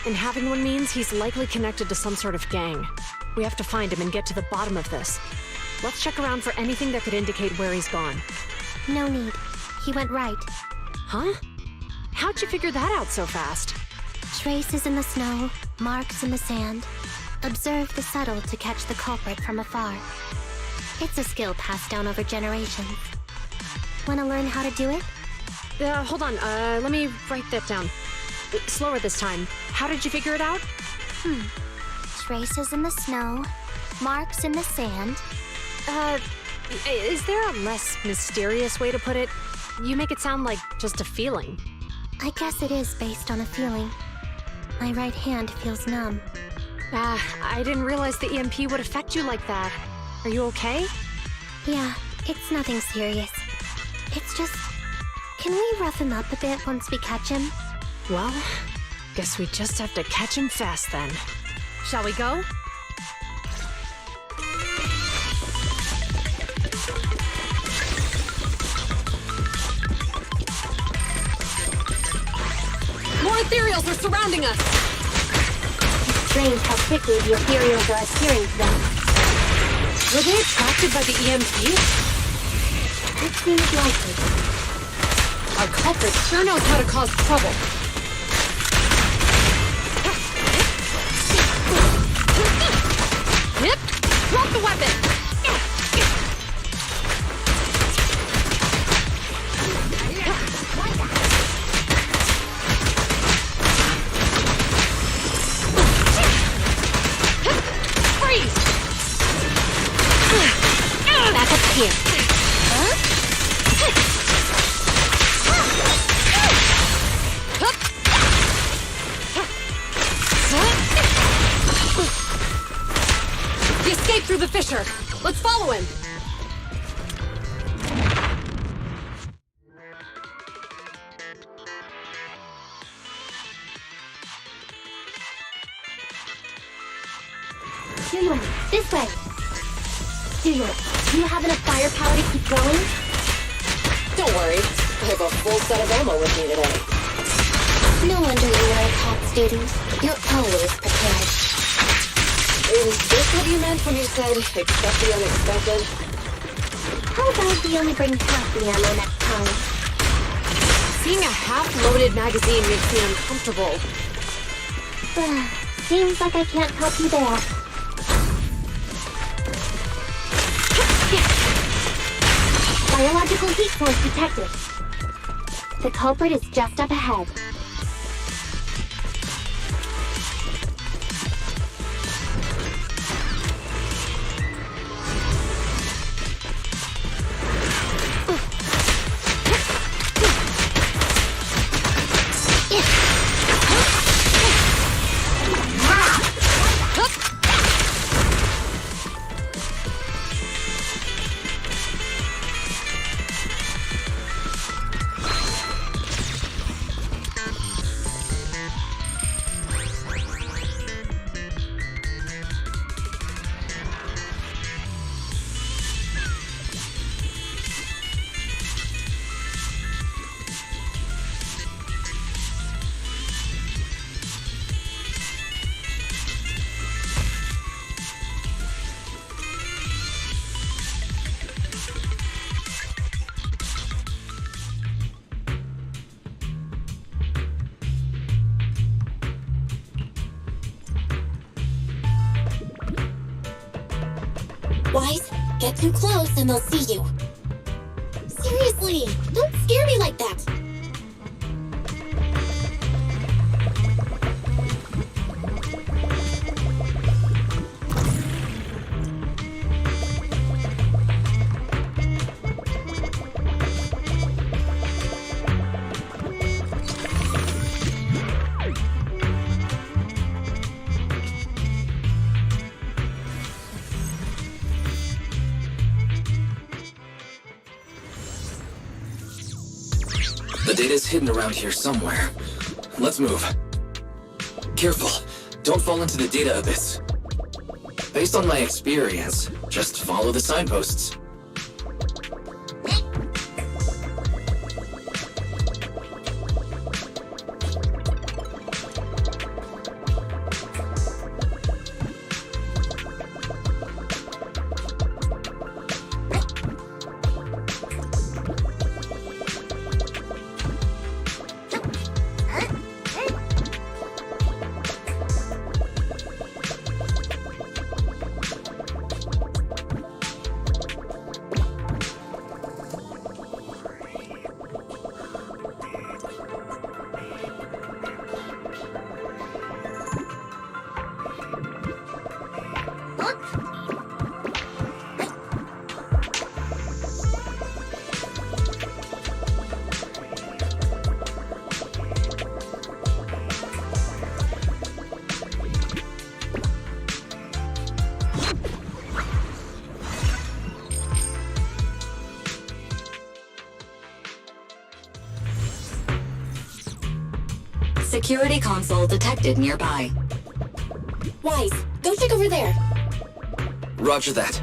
and having one means he's likely connected to some sort of gang. We have to find him and get to the bottom of this. Let's check around for anything that could indicate where he's gone. No need. He went right. Huh? How'd you figure that out so fast? Traces in the snow, marks in the sand. Observe the subtle to catch the culprit from afar. It's a skill passed down over generations. Want to learn how to do it? Hold on, let me write that down. Slower this time. How did you figure it out? Traces in the snow, marks in the sand. Is there a less mysterious way to put it? You make it sound like just a feeling. I guess it is based on a feeling. My right hand feels numb. I didn't realize the EMP would affect you like that. Are you okay? Yeah, it's nothing serious. It's just... Can we rough him up a bit once we catch him? Well, guess we just have to catch him fast then. Shall we go? More ethereals are surrounding us! It's strange how quickly the ethereals are adhering to them. Were they attracted by the EMP? It seems likely. Our culprit sure knows how to cause trouble. Yep, drop the weapon! Freeze! Back up here. He escaped through the fissure. Let's follow him. Julian, this way. Julian, do you have enough firepower to keep going? Don't worry. I have a full set of ammo with me today. No wonder you are a top student. You're always prepared. Is this what you meant when you said, expect the unexpected? How about we only bring half the ammo next time? Seeing a half-loaded magazine makes me uncomfortable. Seems like I can't help you there. Biological heat source detected. The culprit is just up ahead. Wise, get too close and they'll see you. Seriously, don't scare me like that. The data's hidden around here somewhere. Let's move. Careful, don't fall into the data abyss. Based on my experience, just follow the signposts. Security console detected nearby. Wise, go check over there. Roger that.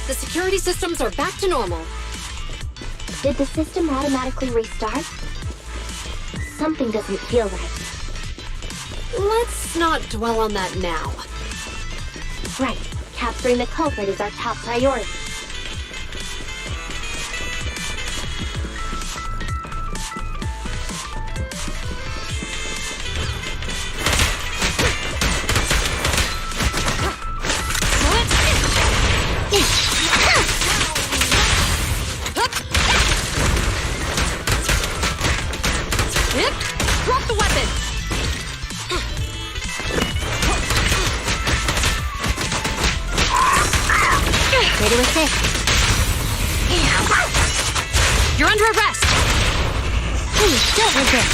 The security systems are back to normal. Did the system automatically restart? Something doesn't feel right. Let's not dwell on that now. Right. Capturing the culprit is our top priority. Drop the weapon! Ready with this. You're under arrest! Please, don't resist.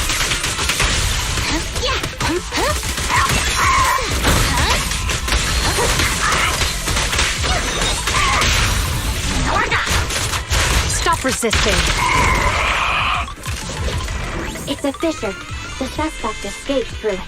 Stop resisting. It's a fissure. The suspect escaped through it.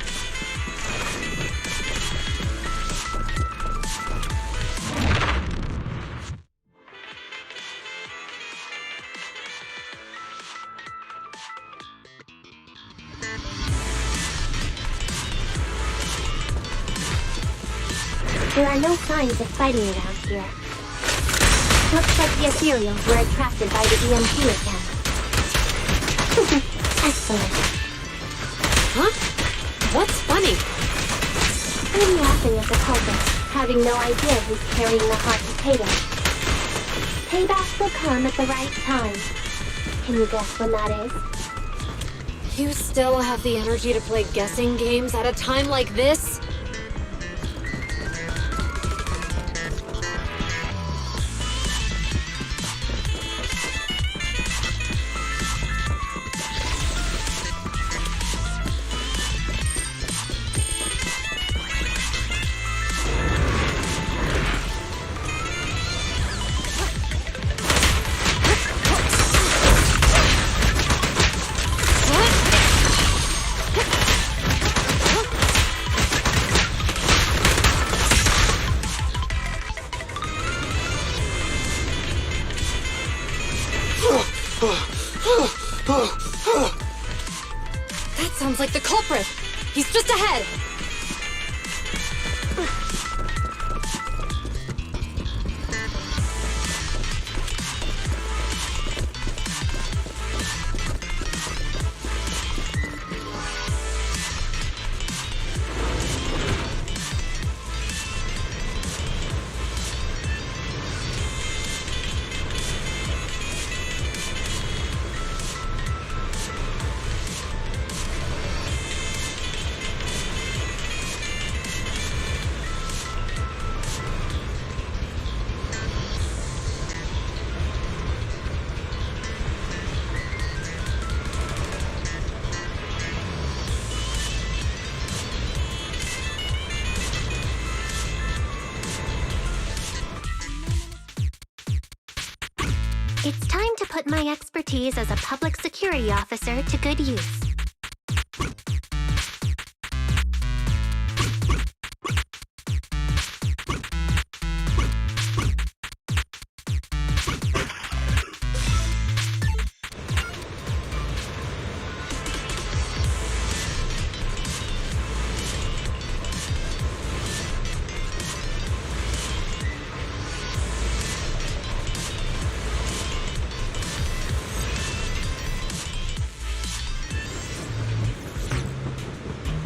There are no signs of fighting around here. Looks like the ethereals were attracted by the EMP again. Excellent. Huh? What's funny? I'm laughing at the culprit, having no idea who's carrying the hot potato. Payback will come at the right time. Can you guess when that is? You still have the energy to play guessing games at a time like this? That sounds like the culprit! He's just ahead! It's time to put my expertise as a public security officer to good use.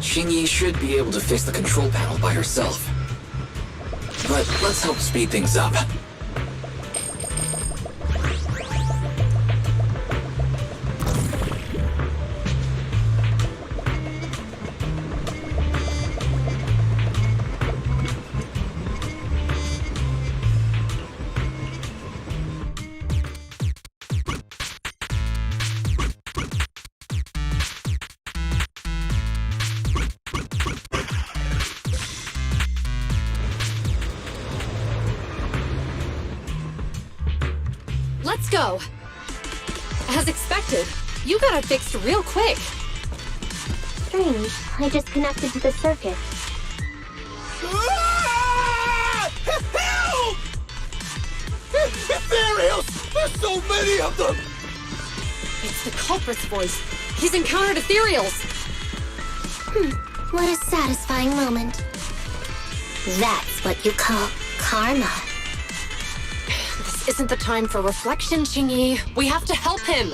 Xingyi should be able to fix the control panel by herself. But let's help speed things up. Let's go! As expected, you got it fixed real quick. Strange, I just connected to the circuit. Help! Ethereals! There's so many of them! It's the culprit's voice. He's encountered ethereals. What a satisfying moment. That's what you call karma. This isn't the time for reflection, Xingyi. We have to help him.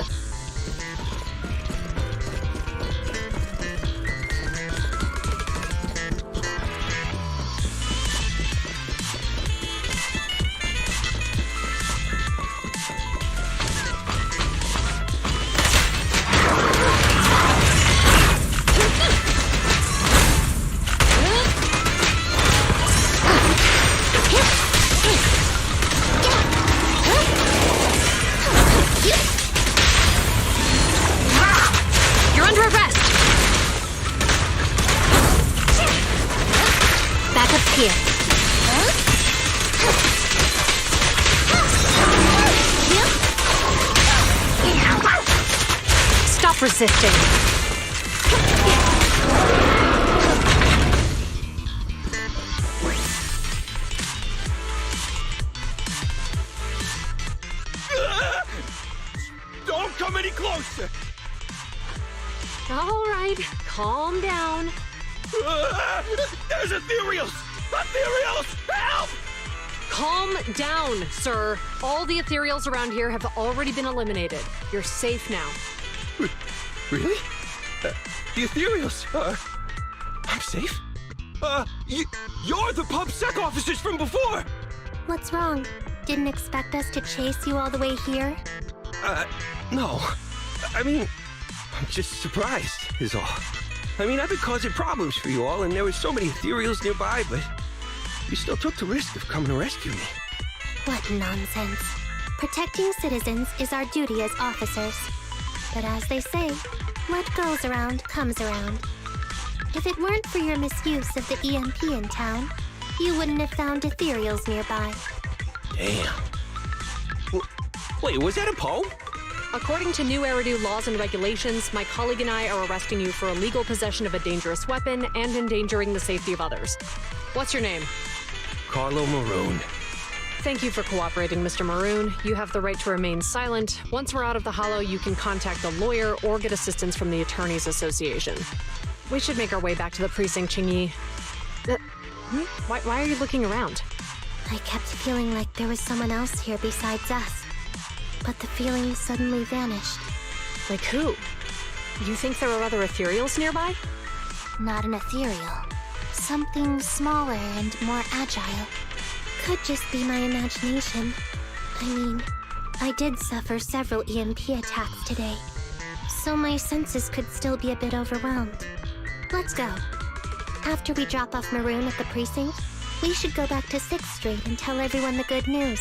You're under arrest. Back up here. Stop resisting. Don't come any closer! All right, calm down. There's ethereals! Ethereals! Help! Calm down, sir. All the ethereals around here have already been eliminated. You're safe now. Really? The ethereals are... I'm safe? You're the PubSec officers from before! What's wrong? Didn't expect us to chase you all the way here? No. I mean, I'm just surprised, is all. I mean, I've been causing problems for you all, and there were so many ethereals nearby, but you still took the risk of coming to rescue me. What nonsense. Protecting citizens is our duty as officers. But as they say, what goes around comes around. If it weren't for your misuse of the EMP in town, you wouldn't have found ethereals nearby. Damn. Wait, was that a poem? According to new Eridu laws and regulations, my colleague and I are arresting you for illegal possession of a dangerous weapon and endangering the safety of others. What's your name? Carlo Maroon. Thank you for cooperating, Mr. Maroon. You have the right to remain silent. Once we're out of the Hollow, you can contact a lawyer or get assistance from the Attorneys Association. We should make our way back to the precinct, Chingy. Why are you looking around? I kept feeling like there was someone else here besides us. But the feeling suddenly vanished. Like who? You think there are other ethereals nearby? Not an ethereal. Something smaller and more agile. Could just be my imagination. I mean, I did suffer several EMP attacks today, so my senses could still be a bit overwhelmed. Let's go. After we drop off Maroon at the precinct, we should go back to 6th Street and tell everyone the good news.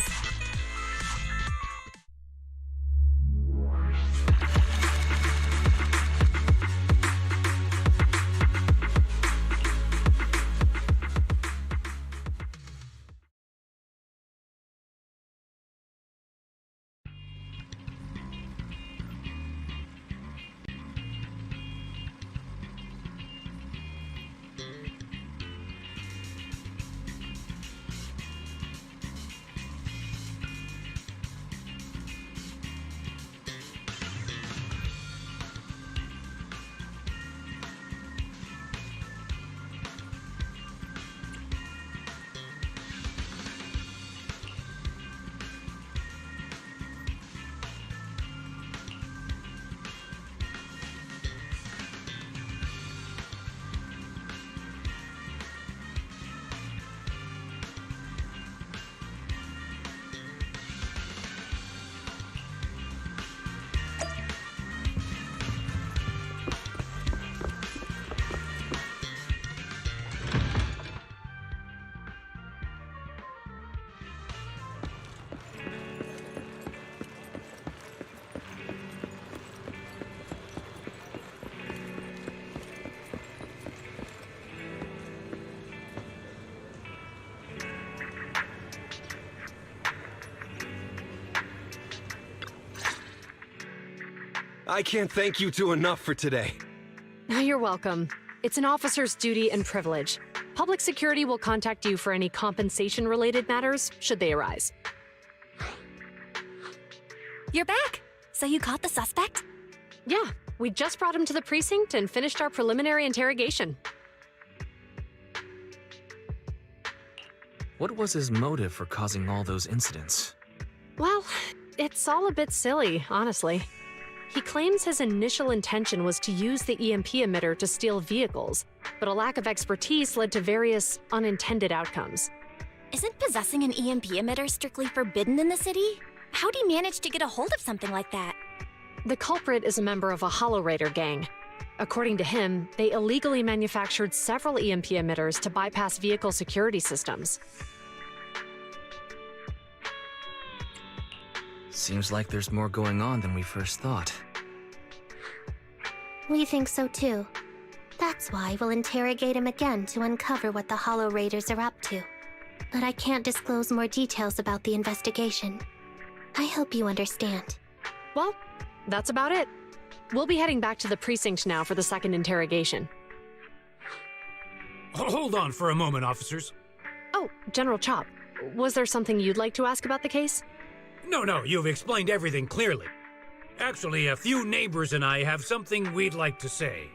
I can't thank you two enough for today. You're welcome. It's an officer's duty and privilege. Public security will contact you for any compensation-related matters, should they arise. You're back! So you caught the suspect? Yeah, we just brought him to the precinct and finished our preliminary interrogation. What was his motive for causing all those incidents? Well, it's all a bit silly, honestly. He claims his initial intention was to use the EMP emitter to steal vehicles, but a lack of expertise led to various unintended outcomes. Isn't possessing an EMP emitter strictly forbidden in the city? How'd he manage to get a hold of something like that? The culprit is a member of a Hollow Raider gang. According to him, they illegally manufactured several EMP emitters to bypass vehicle security systems. Seems like there's more going on than we first thought. We think so too. That's why we'll interrogate him again to uncover what the Hollow Raiders are up to. But I can't disclose more details about the investigation. I hope you understand. Well, that's about it. We'll be heading back to the precinct now for the second interrogation. Hold on for a moment, officers. Oh, General Chop, was there something you'd like to ask about the case? No, you've explained everything clearly. Actually, a few neighbors and I have something we'd like to say.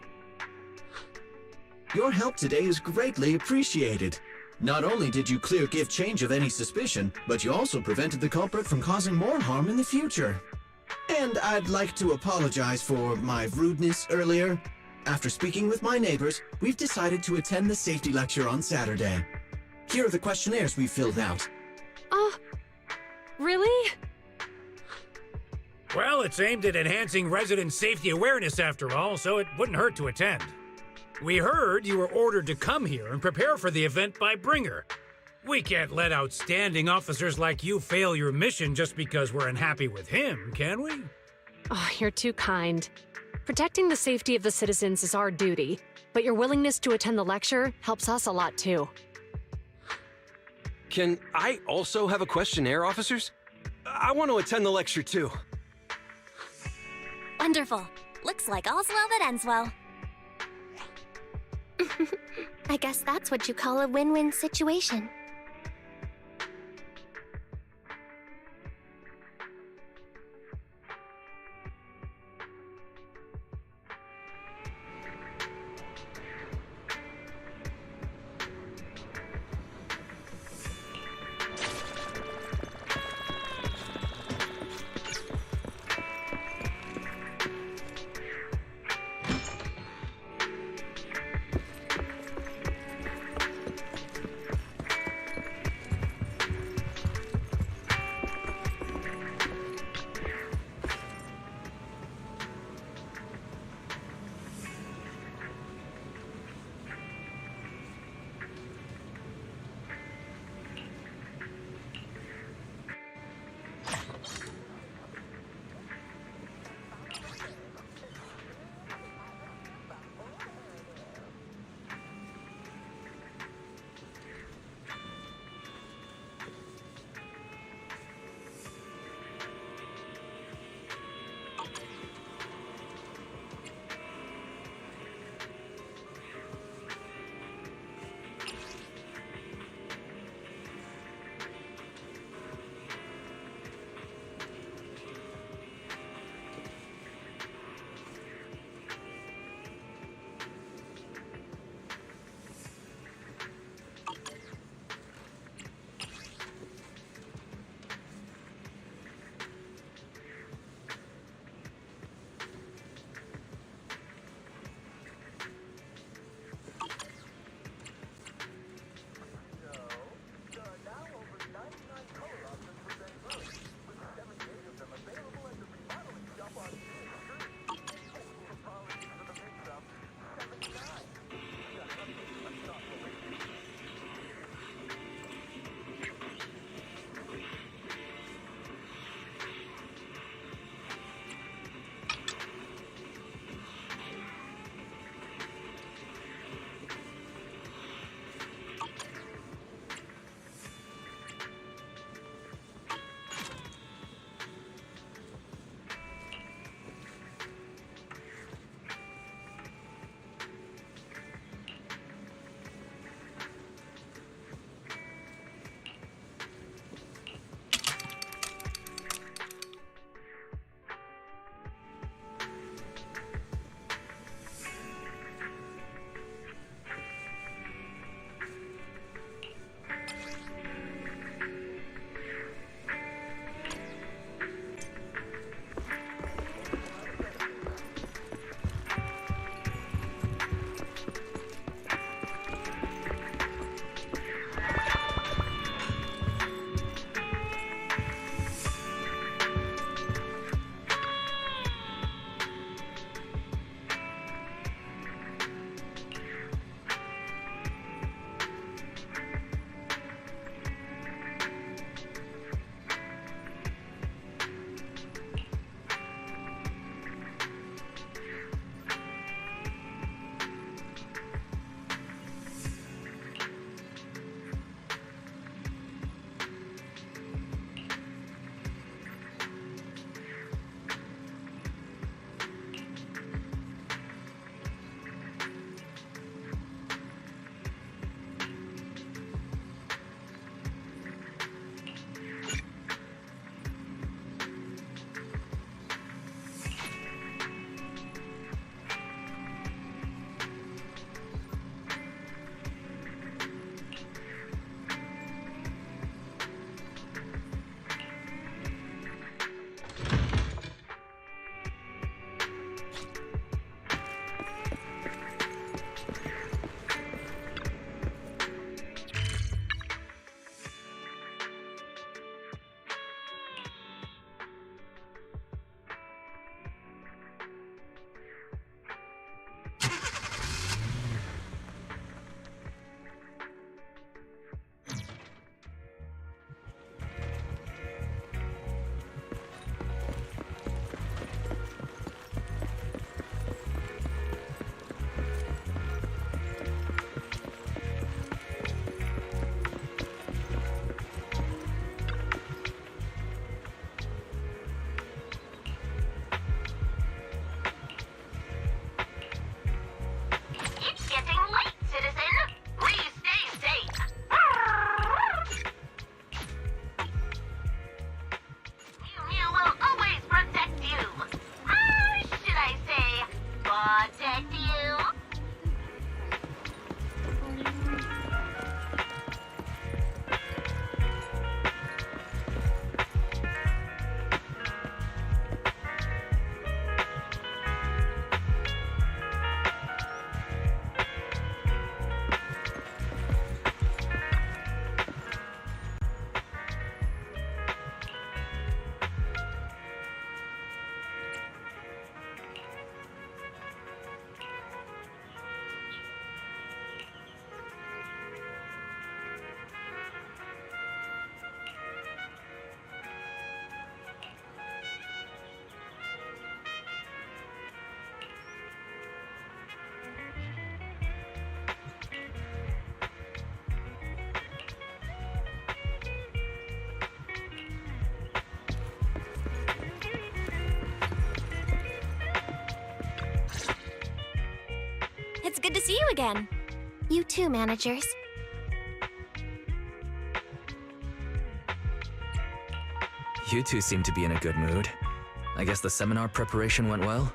Your help today is greatly appreciated. Not only did you clear Give Change of any suspicion, but you also prevented the culprit from causing more harm in the future. And I'd like to apologize for my rudeness earlier. After speaking with my neighbors, we've decided to attend the safety lecture on Saturday. Here are the questionnaires we filled out. Oh, really? Well, it's aimed at enhancing resident safety awareness after all, so it wouldn't hurt to attend. We heard you were ordered to come here and prepare for the event by Bringer. We can't let outstanding officers like you fail your mission just because we're unhappy with him, can we? Oh, you're too kind. Protecting the safety of the citizens is our duty, but your willingness to attend the lecture helps us a lot too. Can I also have a questionnaire, officers? I want to attend the lecture too. Wonderful. Looks like all's well that ends well. I guess that's what you call a win-win situation. to see you again. You too, managers. You two seem to be in a good mood. I guess the seminar preparation went well?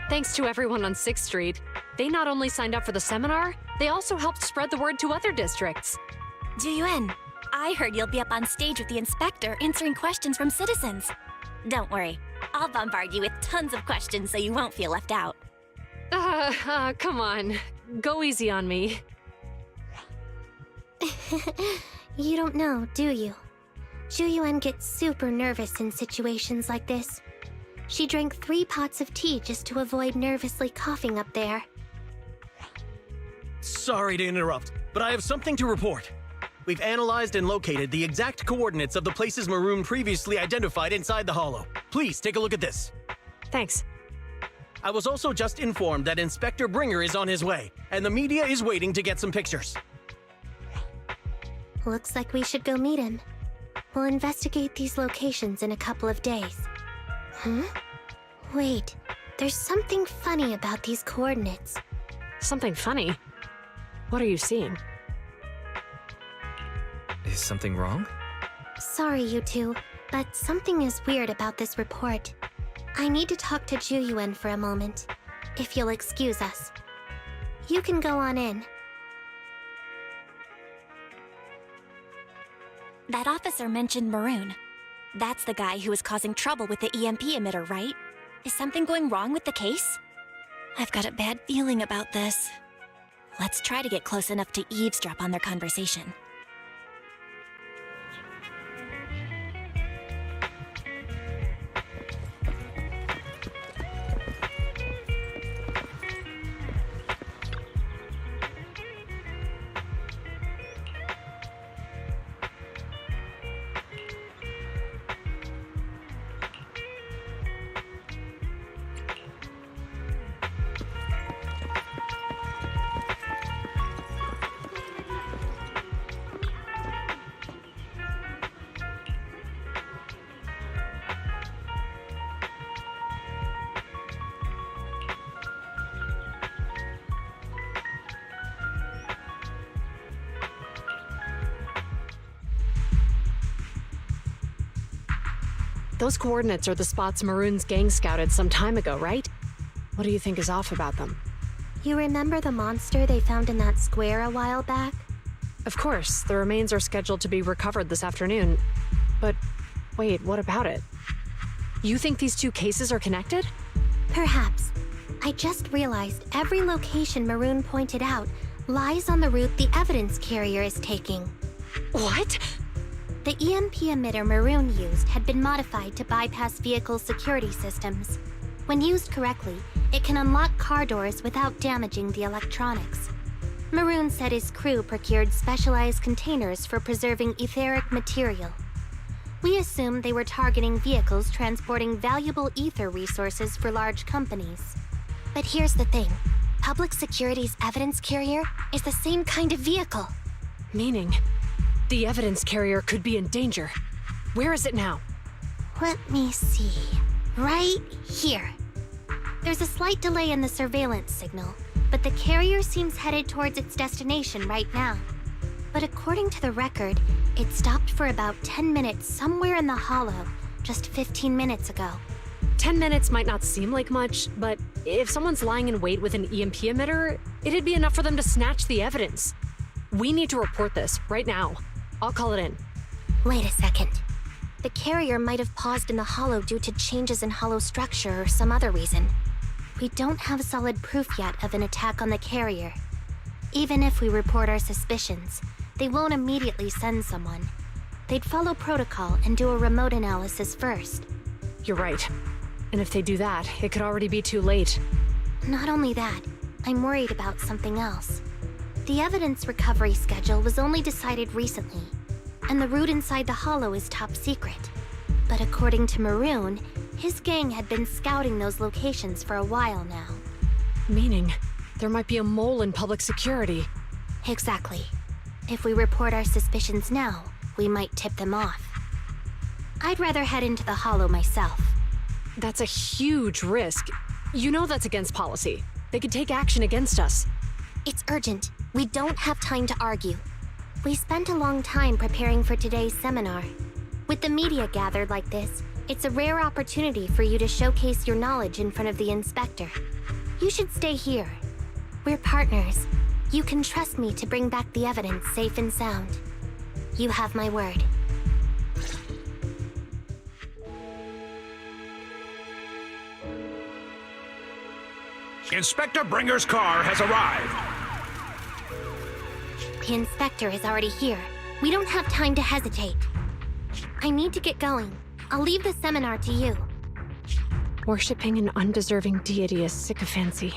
Thanks to everyone on 6th Street. They not only signed up for the seminar, they also helped spread the word to other districts. Juyuan, I heard you'll be up on stage with the inspector answering questions from citizens. Don't worry, I'll bombard you with tons of questions so you won't feel left out. Come on. Go easy on me. You don't know, do you? Juyuan gets super nervous in situations like this. She drank 3 pots of tea just to avoid nervously coughing up there. Sorry to interrupt, but I have something to report. We've analyzed and located the exact coordinates of the places Maroon previously identified inside the Hollow. Please take a look at this. Thanks. I was also just informed that Inspector Bringer is on his way, and the media is waiting to get some pictures. Looks like we should go meet him. We'll investigate these locations in a couple of days. Wait, there's something funny about these coordinates. Something funny? What are you seeing? Is something wrong? Sorry, you two, but something is weird about this report. I need to talk to Juyuan for a moment, if you'll excuse us. You can go on in. That officer mentioned Maroon. That's the guy who was causing trouble with the EMP emitter, right? Is something going wrong with the case? I've got a bad feeling about this. Let's try to get close enough to eavesdrop on their conversation. Those coordinates are the spots Maroon's gang scouted some time ago, right? What do you think is off about them? You remember the monster they found in that square a while back? Of course, the remains are scheduled to be recovered this afternoon. But wait, what about it? You think these two cases are connected? Perhaps. I just realized every location Maroon pointed out lies on the route the evidence carrier is taking. What? The EMP emitter Maroon used had been modified to bypass vehicle security systems. When used correctly, it can unlock car doors without damaging the electronics. Maroon said his crew procured specialized containers for preserving etheric material. We assumed they were targeting vehicles transporting valuable ether resources for large companies. But here's the thing. Public Security's evidence carrier is the same kind of vehicle. Meaning, the evidence carrier could be in danger. Where is it now? Let me see. Right here. There's a slight delay in the surveillance signal, but the carrier seems headed towards its destination right now. But according to the record, it stopped for about 10 minutes somewhere in the Hollow, just 15 minutes ago. 10 minutes might not seem like much, but if someone's lying in wait with an EMP emitter, it'd be enough for them to snatch the evidence. We need to report this right now. I'll call it in. Wait a second. The carrier might have paused in the Hollow due to changes in Hollow structure or some other reason. We don't have solid proof yet of an attack on the carrier. Even if we report our suspicions, they won't immediately send someone. They'd follow protocol and do a remote analysis first. You're right. And if they do that, it could already be too late. Not only that, I'm worried about something else. The evidence recovery schedule was only decided recently, and the route inside the Hollow is top secret. But according to Maroon, his gang had been scouting those locations for a while now. Meaning, there might be a mole in public security. Exactly. If we report our suspicions now, we might tip them off. I'd rather head into the Hollow myself. That's a huge risk. You know that's against policy. They could take action against us. It's urgent. We don't have time to argue. We spent a long time preparing for today's seminar. With the media gathered like this, it's a rare opportunity for you to showcase your knowledge in front of the inspector. You should stay here. We're partners. You can trust me to bring back the evidence safe and sound. You have my word. Inspector Bringer's car has arrived. The inspector is already here. We don't have time to hesitate. I need to get going. I'll leave the seminar to you. Worshipping an undeserving deity is sycophancy.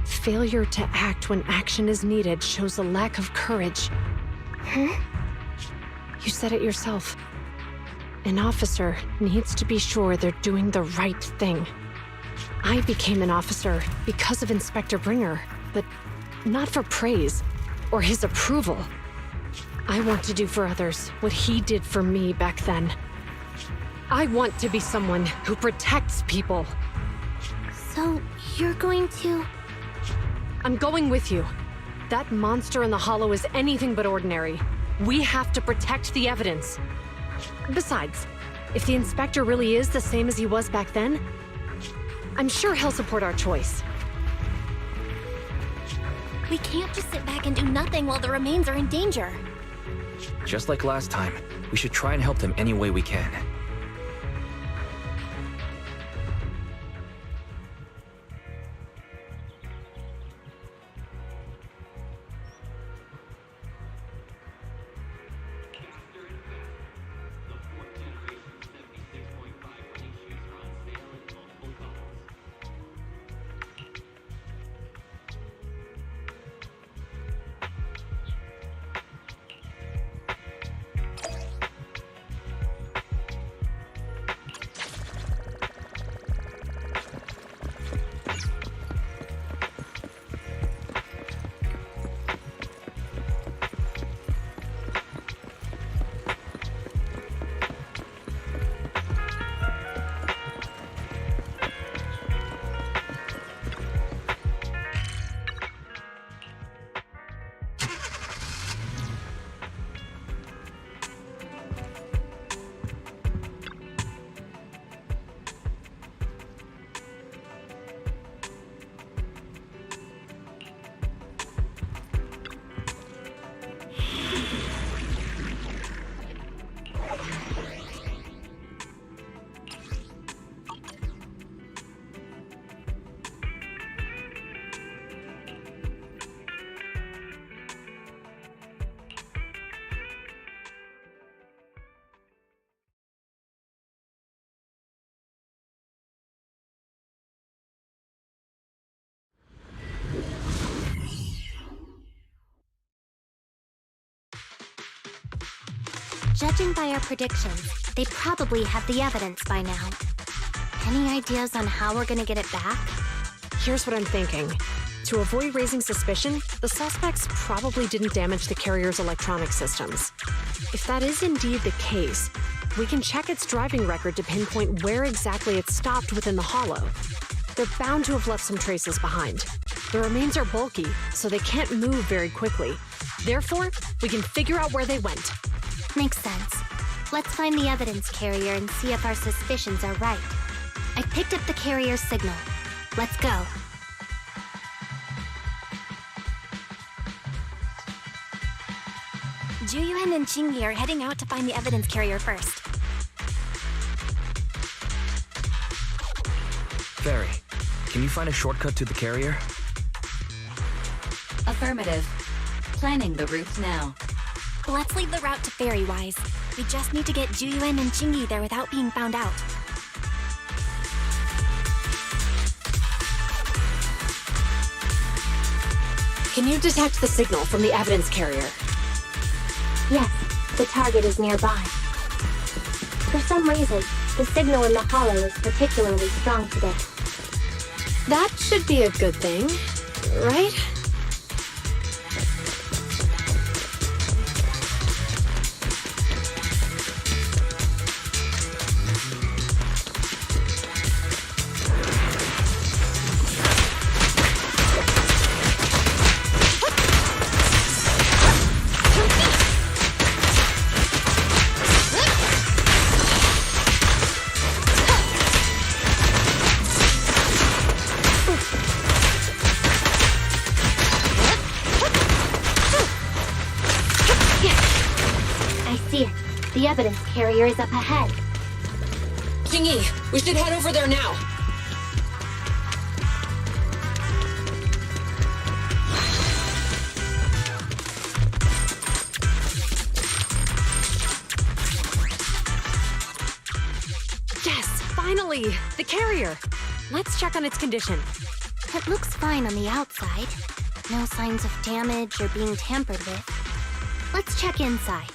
Failure to act when action is needed shows a lack of courage. Huh? You said it yourself. An officer needs to be sure they're doing the right thing. I became an officer because of Inspector Bringer, but not for praise or his approval. I want to do for others what he did for me back then. I want to be someone who protects people. So, you're going to... I'm going with you. That monster in the hollow is anything but ordinary. We have to protect the evidence. Besides, if the inspector really is the same as he was back then, I'm sure he'll support our choice. We can't just sit back and do nothing while the remains are in danger. Just like last time, we should try and help them any way we can. Judging by our predictions, they probably have the evidence by now. Any ideas on how we're gonna get it back? Here's what I'm thinking. To avoid raising suspicion, the suspects probably didn't damage the carrier's electronic systems. If that is indeed the case, we can check its driving record to pinpoint where exactly it stopped within the hollow. They're bound to have left some traces behind. The remains are bulky, so they can't move very quickly. Therefore, we can figure out where they went. Makes sense. Let's find the evidence carrier and see if our suspicions are right. I picked up the carrier's signal. Let's go. Juyuan and Chingy are heading out to find the evidence carrier first. Ferry, can you find a shortcut to the carrier? Affirmative. Planning the route now. Let's leave the route to Fairy-wise. We just need to get Juyuan and Chingy there without being found out. Can you detect the signal from the evidence carrier? Yes, the target is nearby. For some reason, the signal in the hollow is particularly strong today. That should be a good thing, right? The evidence carrier is up ahead. Jingyi, we should head over there now. Yes, finally! The carrier! Let's check on its condition. It looks fine on the outside. No signs of damage or being tampered with. Let's check inside.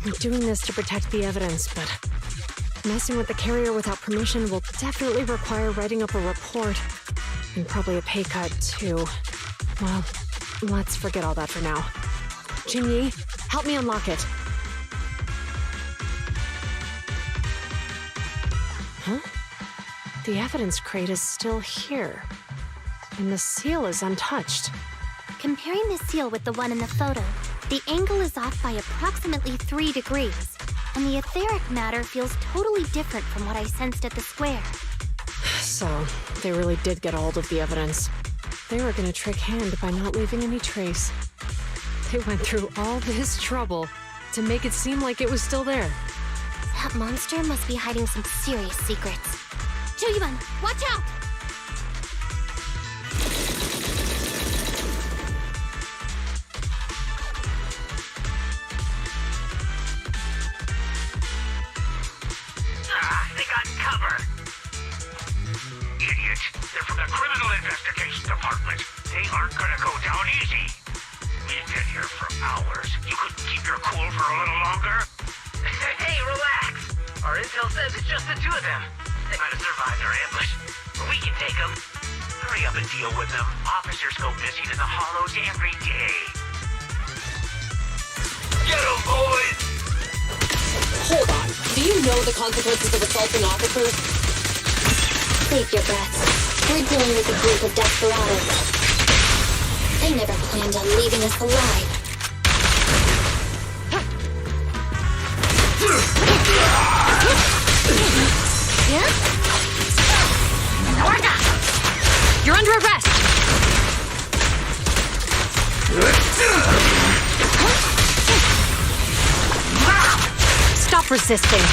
I'm doing this to protect the evidence, but messing with the carrier without permission will definitely require writing up a report. And probably a pay cut, too. Well, let's forget all that for now. Jingyi, help me unlock it. Huh? The evidence crate is still here. And the seal is untouched. Comparing the seal with the one in the photo, the angle is off by approximately 3 degrees, and the etheric matter feels totally different from what I sensed at the square. So, they really did get a hold of the evidence. They were gonna trick Hand by not leaving any trace. They went through all this trouble to make it seem like it was still there. That monster must be hiding some serious secrets. Joyuan, watch out! They got cover. Idiot. They're from the Criminal Investigation Department. They aren't gonna go down easy. We've been here for hours. You couldn't keep your cool for a little longer? Hey, relax. Our intel says it's just the two of them. They might have survived our ambush, but we can take them. Hurry up and deal with them. Officers go missing in the hollows every day. Get them, boys! Hold on. Do you know the consequences of assaulting officers? Save your breath. We're dealing with a group of desperados. They never planned on leaving us alive. You're under arrest! Stop resisting.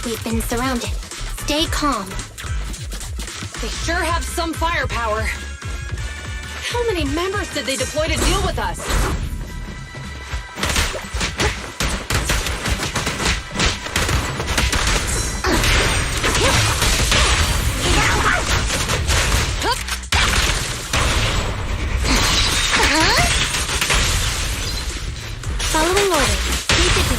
We've been surrounded. Stay calm. They sure have some firepower. How many members did they deploy to deal with us? Following orders. Keep it in.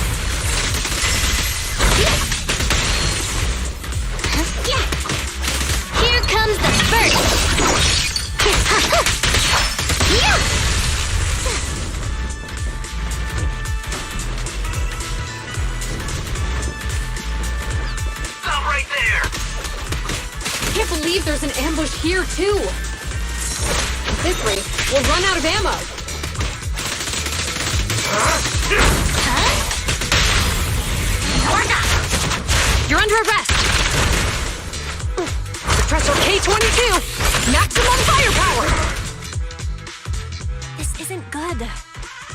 Here comes the first! Stop right there! I can't believe there's an ambush here, too! At this rate, we'll run out of ammo! You're under arrest! Suppressor K-22! Maximum firepower! This isn't good.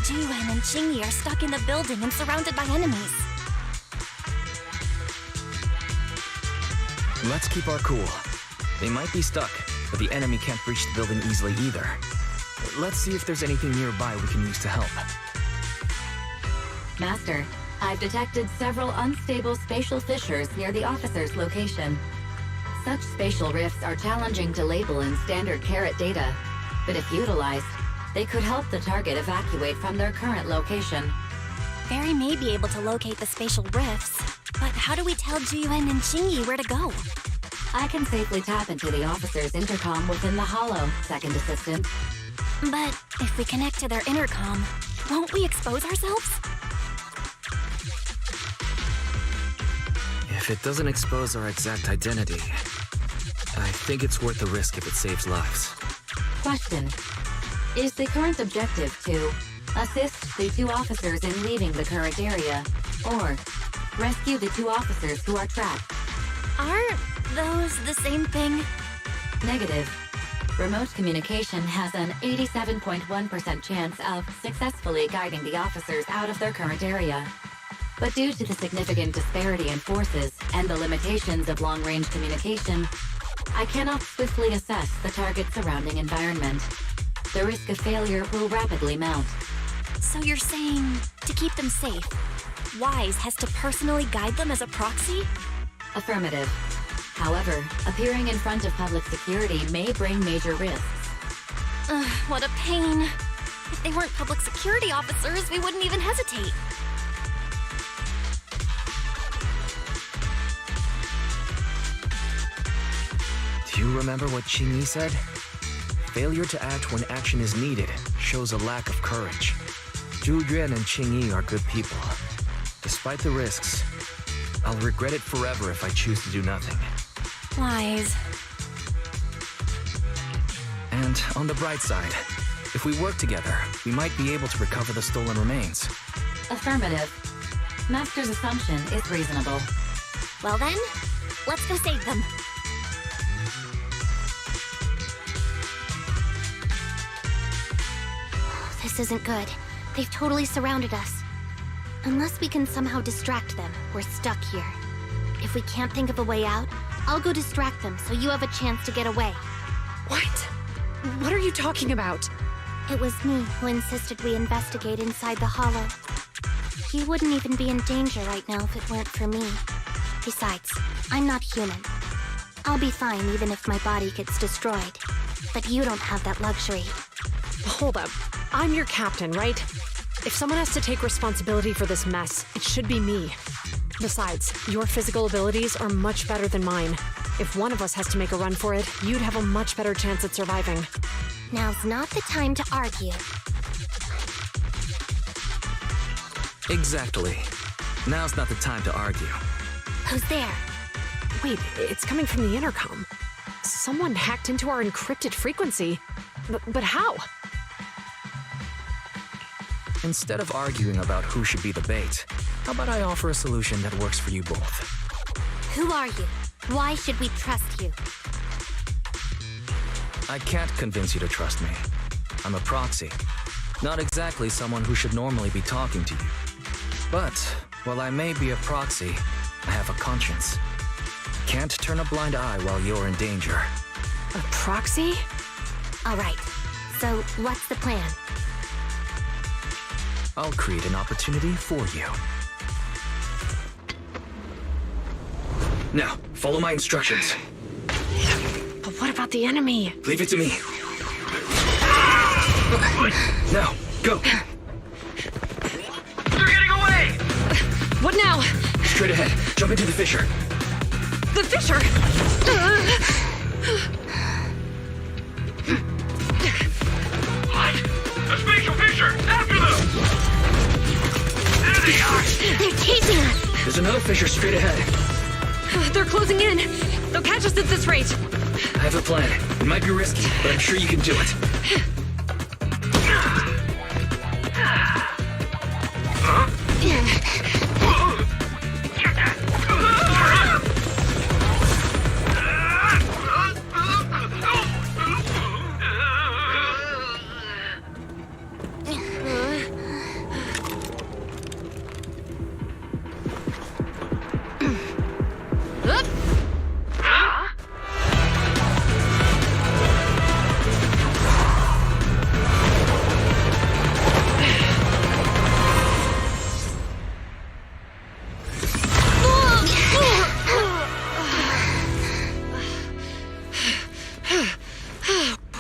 Juan and Jingyi are stuck in the building and surrounded by enemies. Let's keep our cool. They might be stuck, but the enemy can't breach the building easily either. Let's see if there's anything nearby we can use to help. Master, I've detected several unstable spatial fissures near the officer's location. Such spatial rifts are challenging to label in standard carrot data, but if utilized, they could help the target evacuate from their current location. Barry may be able to locate the spatial rifts, but how do we tell Juan and Jingyi where to go? I can safely tap into the officer's intercom within the hollow, Second Assistant. But if we connect to their intercom, won't we expose ourselves? If it doesn't expose our exact identity, I think it's worth the risk if it saves lives. Question. Is the current objective to assist the 2 officers in leaving the current area, or rescue the 2 officers who are trapped? Aren't those the same thing? Negative. Remote communication has an 87.1% chance of successfully guiding the officers out of their current area. But due to the significant disparity in forces and the limitations of long-range communication, I cannot swiftly assess the target's surrounding environment. The risk of failure will rapidly mount. So you're saying to keep them safe, Wise has to personally guide them as a proxy? Affirmative. However, appearing in front of public security may bring major risks. Ugh, what a pain. If they weren't public security officers, we wouldn't even hesitate. Do you remember what Qingyi said? Failure to act when action is needed shows a lack of courage. Zhu Yuan and Qingyi are good people. Despite the risks, I'll regret it forever if I choose to do nothing. Wise. And on the bright side, if we work together, we might be able to recover the stolen remains. Affirmative. Master's assumption is reasonable. Well then, let's go save them. This isn't good. They've totally surrounded us. Unless we can somehow distract them, we're stuck here. If we can't think of a way out, I'll go distract them so you have a chance to get away. What? What are you talking about? It was me who insisted we investigate inside the hollow. You wouldn't even be in danger right now if it weren't for me. Besides, I'm not human. I'll be fine even if my body gets destroyed. But you don't have that luxury. Hold up. I'm your captain, right? If someone has to take responsibility for this mess, it should be me. Besides, your physical abilities are much better than mine. If one of us has to make a run for it, you'd have a much better chance at surviving. Now's not the time to argue. Exactly. Now's not the time to argue. Who's there? Wait, it's coming from the intercom. Someone hacked into our encrypted frequency. But how? Instead of arguing about who should be the bait, how about I offer a solution that works for you both? Who are you? Why should we trust you? I can't convince you to trust me. I'm a proxy. Not exactly someone who should normally be talking to you. But, while I may be a proxy, I have a conscience. Can't turn a blind eye while you're in danger. A proxy? All right. So, what's the plan? I'll create an opportunity for you. Now, follow my instructions. But what about the enemy? Leave it to me. Now, go. They're getting away! What now? Straight ahead. Jump into the fissure. The fissure! What? A spatial fissure! After them! There they are! They're chasing us! There's another fissure straight ahead. They're closing in. They'll catch us at this rate. I have a plan. It might be risky, but I'm sure you can do it.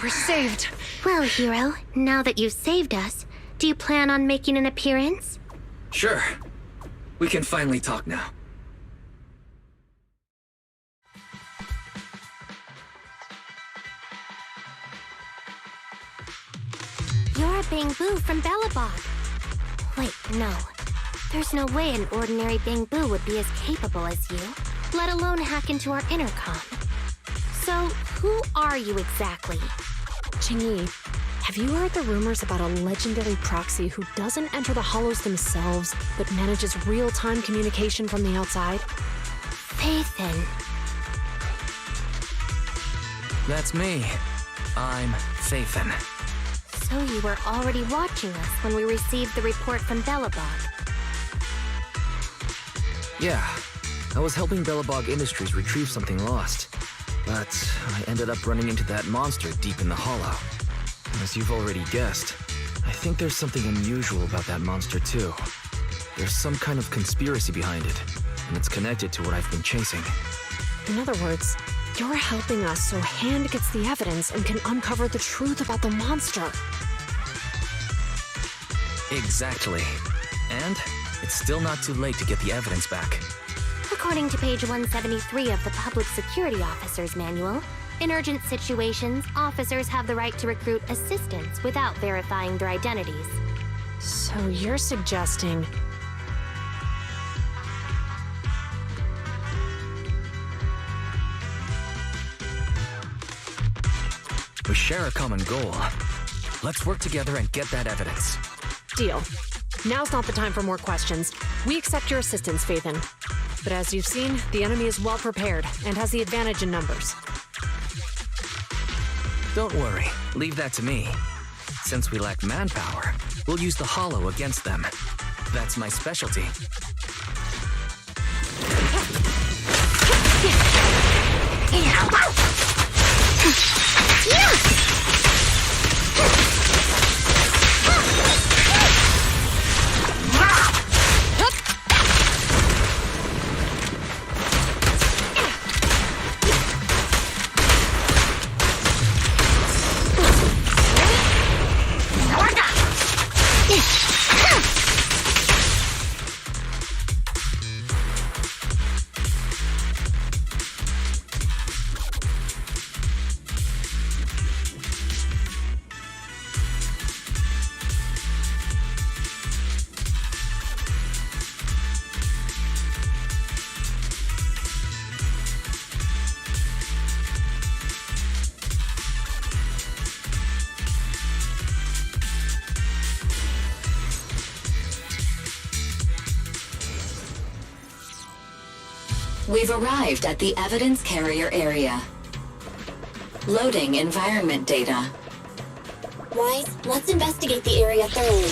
We're saved. Well, hero, now that you've saved us, do you plan on making an appearance? Sure. We can finally talk now. You're a Bangbu from Belobog. Wait, no. There's no way an ordinary Bangbu would be as capable as you, let alone hack into our intercom. So, who are you exactly? Qingyi, Have you heard the rumors about a legendary proxy who doesn't enter the hollows themselves, but manages real-time communication from the outside? Phaethon. That's me. I'm Phaethon. So you were already watching us when we received the report from Belobog. Yeah, I was helping Belobog Industries retrieve something lost. But I ended up running into that monster deep in the hollow. As you've already guessed, I think there's something unusual about that monster too. There's some kind of conspiracy behind it, and it's connected to what I've been chasing. In other words, you're helping us so Hand gets the evidence and can uncover the truth about the monster. Exactly. And it's still not too late to get the evidence back. According to page 173 of the Public Security Officer's Manual, in urgent situations, officers have the right to recruit assistants without verifying their identities. So you're suggesting... We share a common goal. Let's work together and get that evidence. Deal. Now's not the time for more questions. We accept your assistance, Phaethon. But as you've seen, the enemy is well prepared and has the advantage in numbers. Don't worry, leave that to me. Since we lack manpower, we'll use the hollow against them. That's my specialty. We've arrived at the evidence carrier area. Loading environment data. Wise, let's investigate the area thoroughly.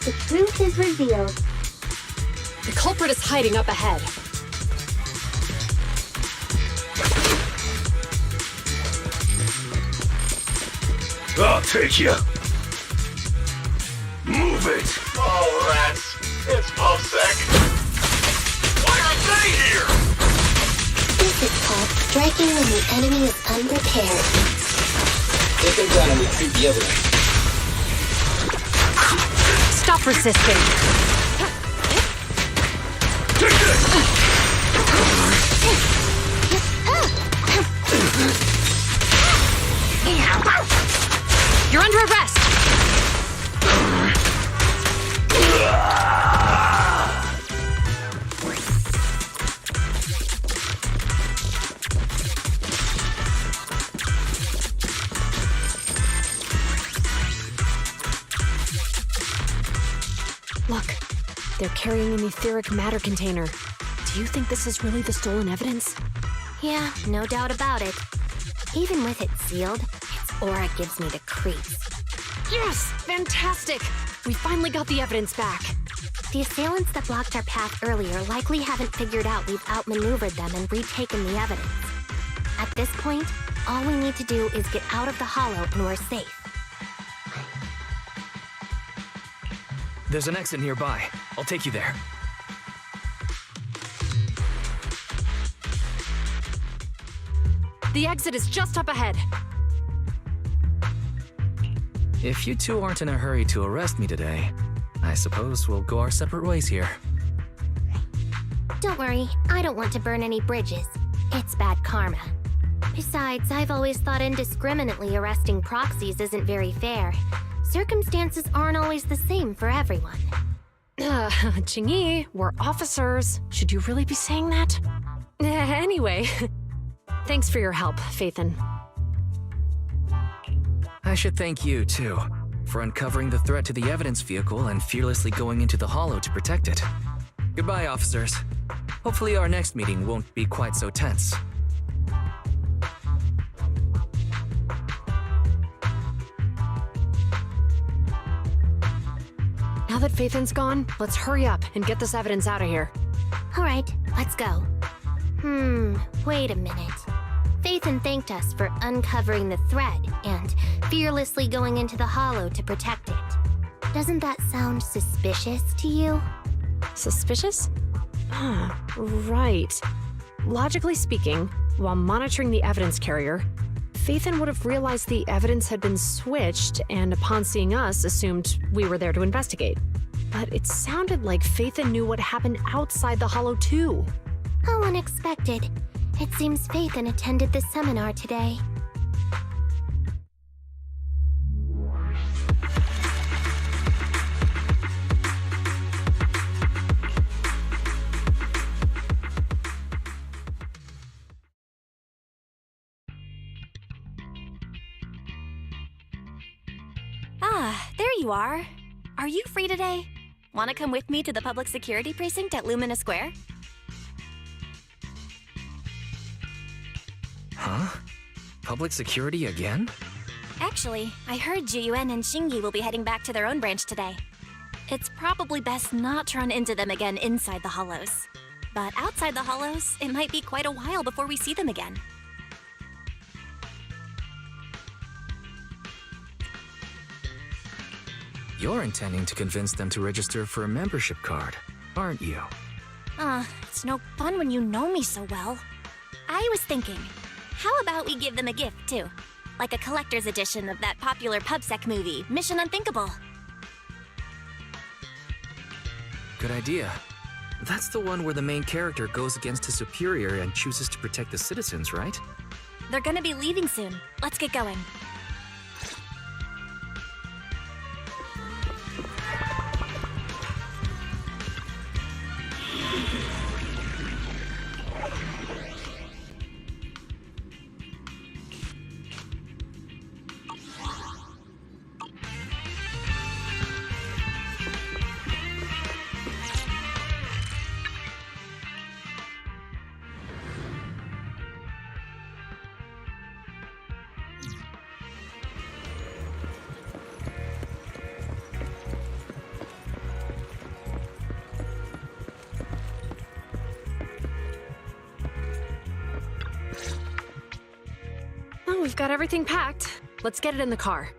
The truth is revealed. The culprit is hiding up ahead. I'll take you. Move it. Oh, rats. It's PubSec. Why are they here? This is called striking when the enemy is unprepared. Take them down and retrieve the evidence. Stop resisting. Take this! You're under arrest! Look, they're carrying an etheric matter container. Do you think this is really the stolen evidence? Yeah, no doubt about it. Even with it sealed, its aura gives me the creeps. Yes! Fantastic! We finally got the evidence back. The assailants that blocked our path earlier likely haven't figured out we've outmaneuvered them and retaken the evidence. At this point, all we need to do is get out of the hollow and we're safe. There's an exit nearby. I'll take you there. The exit is just up ahead. If you two aren't in a hurry to arrest me today, I suppose we'll go our separate ways here. Don't worry, I don't want to burn any bridges. It's bad karma. Besides, I've always thought indiscriminately arresting proxies isn't very fair. Circumstances aren't always the same for everyone. Qingyi, we're officers. Should you really be saying that? Anyway, thanks for your help, Phaethon. I should thank you, too, for uncovering the threat to the evidence vehicle and fearlessly going into the hollow to protect it. Goodbye, officers. Hopefully our next meeting won't be quite so tense. Now that Phaethon's gone, let's hurry up and get this evidence out of here. All right, let's go. Wait a minute. Phaethon thanked us for uncovering the thread and fearlessly going into the hollow to protect it. Doesn't that sound suspicious to you? Suspicious? Right. Logically speaking, while monitoring the evidence carrier, Phaethon would have realized the evidence had been switched and upon seeing us assumed we were there to investigate. But it sounded like Phaethon knew what happened outside the hollow too. How unexpected. It seems Phaethon attended the seminar today. Ah, there you are. Are you free today? Want to come with me to the public security precinct at Lumina Square? Huh? Public security again? Actually, I heard Juyuan and Xingyi will be heading back to their own branch today. It's probably best not to run into them again inside the hollows. But outside the hollows, it might be quite a while before we see them again. You're intending to convince them to register for a membership card, aren't you? It's no fun when you know me so well. I was thinking, how about we give them a gift, too? Like a collector's edition of that popular PubSec movie, Mission Unthinkable. Good idea. That's the one where the main character goes against his superior and chooses to protect the citizens, right? They're gonna be leaving soon. Let's get going. I've got everything packed. Let's get it in the car.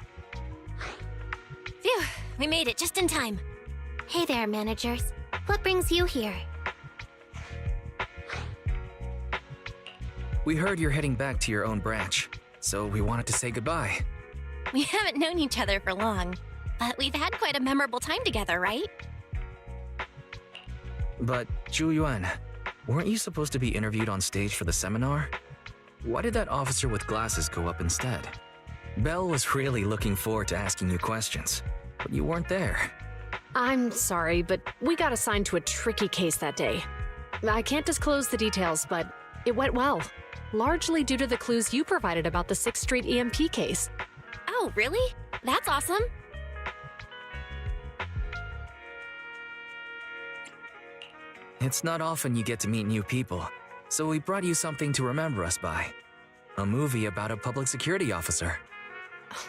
Phew, we made it just in time. Hey there, managers. What brings you here? We heard you're heading back to your own branch, so we wanted to say goodbye. We haven't known each other for long, but we've had quite a memorable time together, right? But, Zhu Yuan, weren't you supposed to be interviewed on stage for the seminar? Why did that officer with glasses go up instead? Belle was really looking forward to asking you questions, but you weren't there. I'm sorry, but we got assigned to a tricky case that day. I can't disclose the details, but it went well. Largely due to the clues you provided about the 6th Street EMP case. Oh, really? That's awesome. It's not often you get to meet new people, so we brought you something to remember us by. A movie about a public security officer.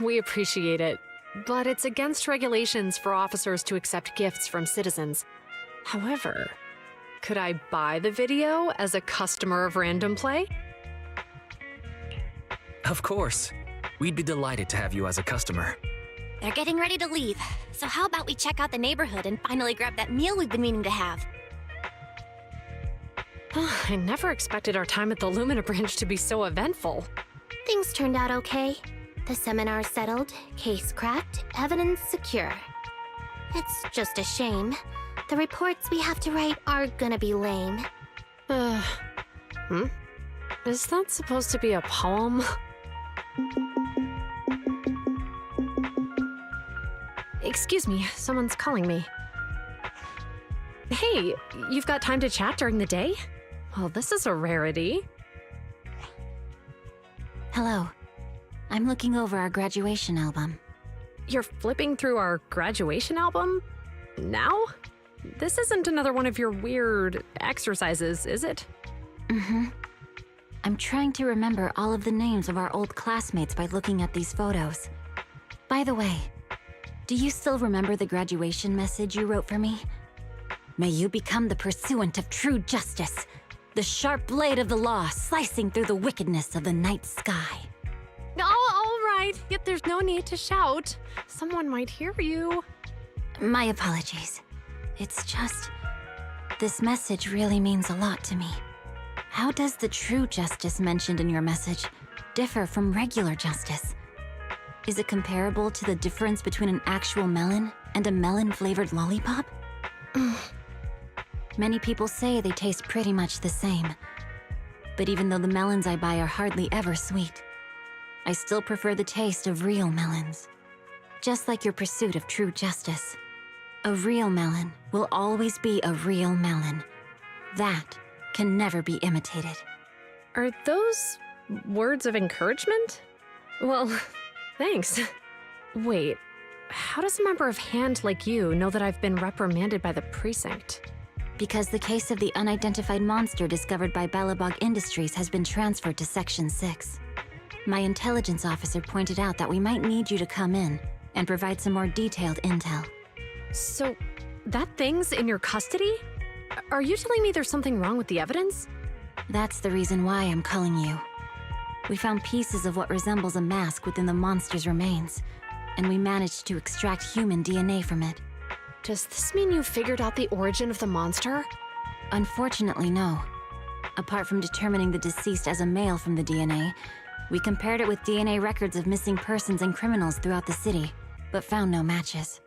We appreciate it, but it's against regulations for officers to accept gifts from citizens. However, could I buy the video as a customer of Random Play? Of course. We'd be delighted to have you as a customer. They're getting ready to leave, so how about we check out the neighborhood and finally grab that meal we've been meaning to have? I never expected our time at the Lumina branch to be so eventful. Things turned out okay. The seminar settled, case cracked, evidence secure. It's just a shame. The reports we have to write are gonna be lame. Is that supposed to be a poem? Excuse me, someone's calling me. Hey, you've got time to chat during the day? Well, this is a rarity. Hello. I'm looking over our graduation album. You're flipping through our graduation album? Now? This isn't another one of your weird exercises, is it? Mm-hmm. I'm trying to remember all of the names of our old classmates by looking at these photos. By the way, do you still remember the graduation message you wrote for me? May you become the pursuant of true justice, the sharp blade of the law slicing through the wickedness of the night sky. Oh, all right. Yet there's no need to shout. Someone might hear you. My apologies. It's just... this message really means a lot to me. How does the true justice mentioned in your message differ from regular justice? Is it comparable to the difference between an actual melon and a melon-flavored lollipop? Many people say they taste pretty much the same. But even though the melons I buy are hardly ever sweet, I still prefer the taste of real melons. Just like your pursuit of true justice. A real melon will always be a real melon. That can never be imitated. Are those words of encouragement? Well, thanks. Wait, how does a member of HAND like you know that I've been reprimanded by the precinct? Because the case of the unidentified monster discovered by Balabog Industries has been transferred to Section 6. My intelligence officer pointed out that we might need you to come in and provide some more detailed intel. So, that thing's in your custody? Are you telling me there's something wrong with the evidence? That's the reason why I'm calling you. We found pieces of what resembles a mask within the monster's remains, and we managed to extract human DNA from it. Does this mean you figured out the origin of the monster? Unfortunately, no. Apart from determining the deceased as a male from the DNA, we compared it with DNA records of missing persons and criminals throughout the city, but found no matches.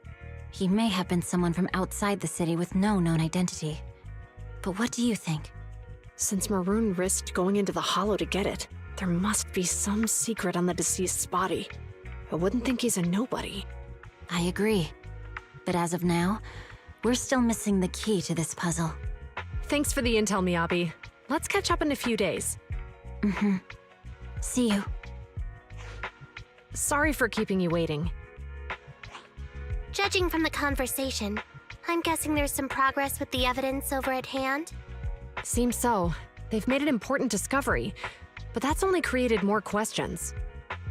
He may have been someone from outside the city with no known identity. But what do you think? Since Maroon risked going into the Hollow to get it, there must be some secret on the deceased's body. I wouldn't think he's a nobody. I agree. But as of now, we're still missing the key to this puzzle. Thanks for the intel, Miyabi. Let's catch up in a few days. Mm-hmm. See you. Sorry for keeping you waiting. Judging from the conversation, I'm guessing there's some progress with the evidence over at HAND? Seems so. They've made an important discovery, but that's only created more questions.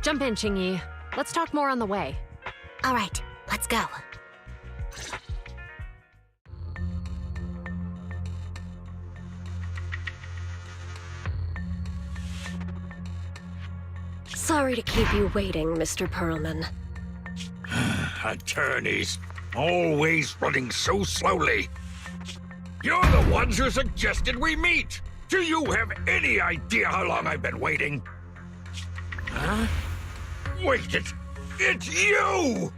Jump in, Qingyi. Let's talk more on the way. All right, let's go. Sorry to keep you waiting, Mr. Perlman. Attorneys, always running so slowly. You're the ones who suggested we meet. Do you have any idea how long I've been waiting? Huh? Wait, it's you!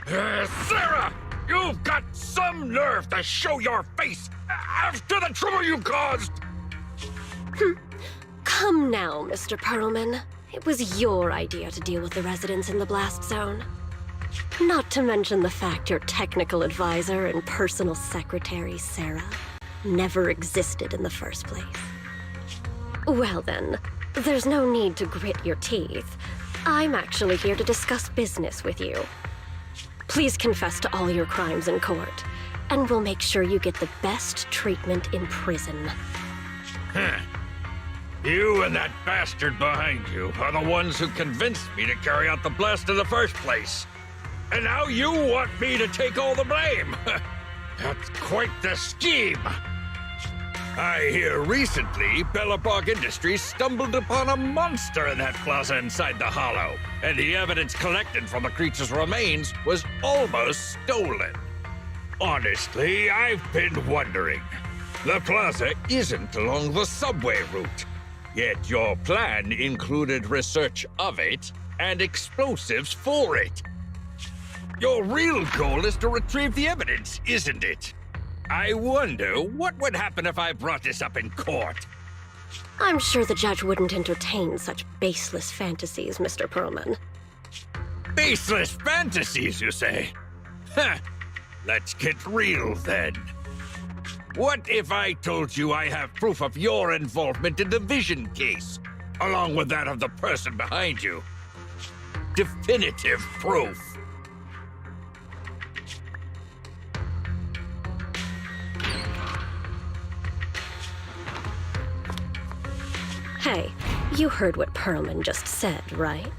Sarah! You've got some nerve to show your face after the trouble you caused! Come now, Mr. Perlman. It was your idea to deal with the residents in the blast zone. Not to mention the fact your technical advisor and personal secretary, Sarah, never existed in the first place. Well then, there's no need to grit your teeth. I'm actually here to discuss business with you. Please confess to all your crimes in court, and we'll make sure you get the best treatment in prison. Huh. You and that bastard behind you are the ones who convinced me to carry out the blast in the first place. And now you want me to take all the blame. That's quite the scheme. I hear recently Bellabog Industries stumbled upon a monster in that plaza inside the Hollow, and the evidence collected from the creature's remains was almost stolen. Honestly, I've been wondering. The plaza isn't along the subway route, yet your plan included research of it and explosives for it. Your real goal is to retrieve the evidence, isn't it? I wonder what would happen if I brought this up in court. I'm sure the judge wouldn't entertain such baseless fantasies, Mr. Perlman. Baseless fantasies, you say? Huh. Let's get real, then. What if I told you I have proof of your involvement in the Vision case, along with that of the person behind you? Definitive proof. Hey, you heard what Perlman just said, right?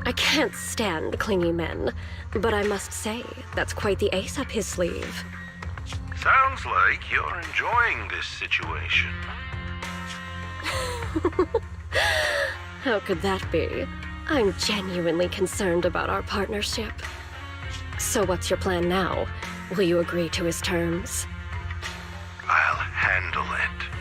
I can't stand clingy men, but I must say, that's quite the ace up his sleeve. Sounds like you're enjoying this situation. How could that be? I'm genuinely concerned about our partnership. So what's your plan now? Will you agree to his terms? I'll handle it.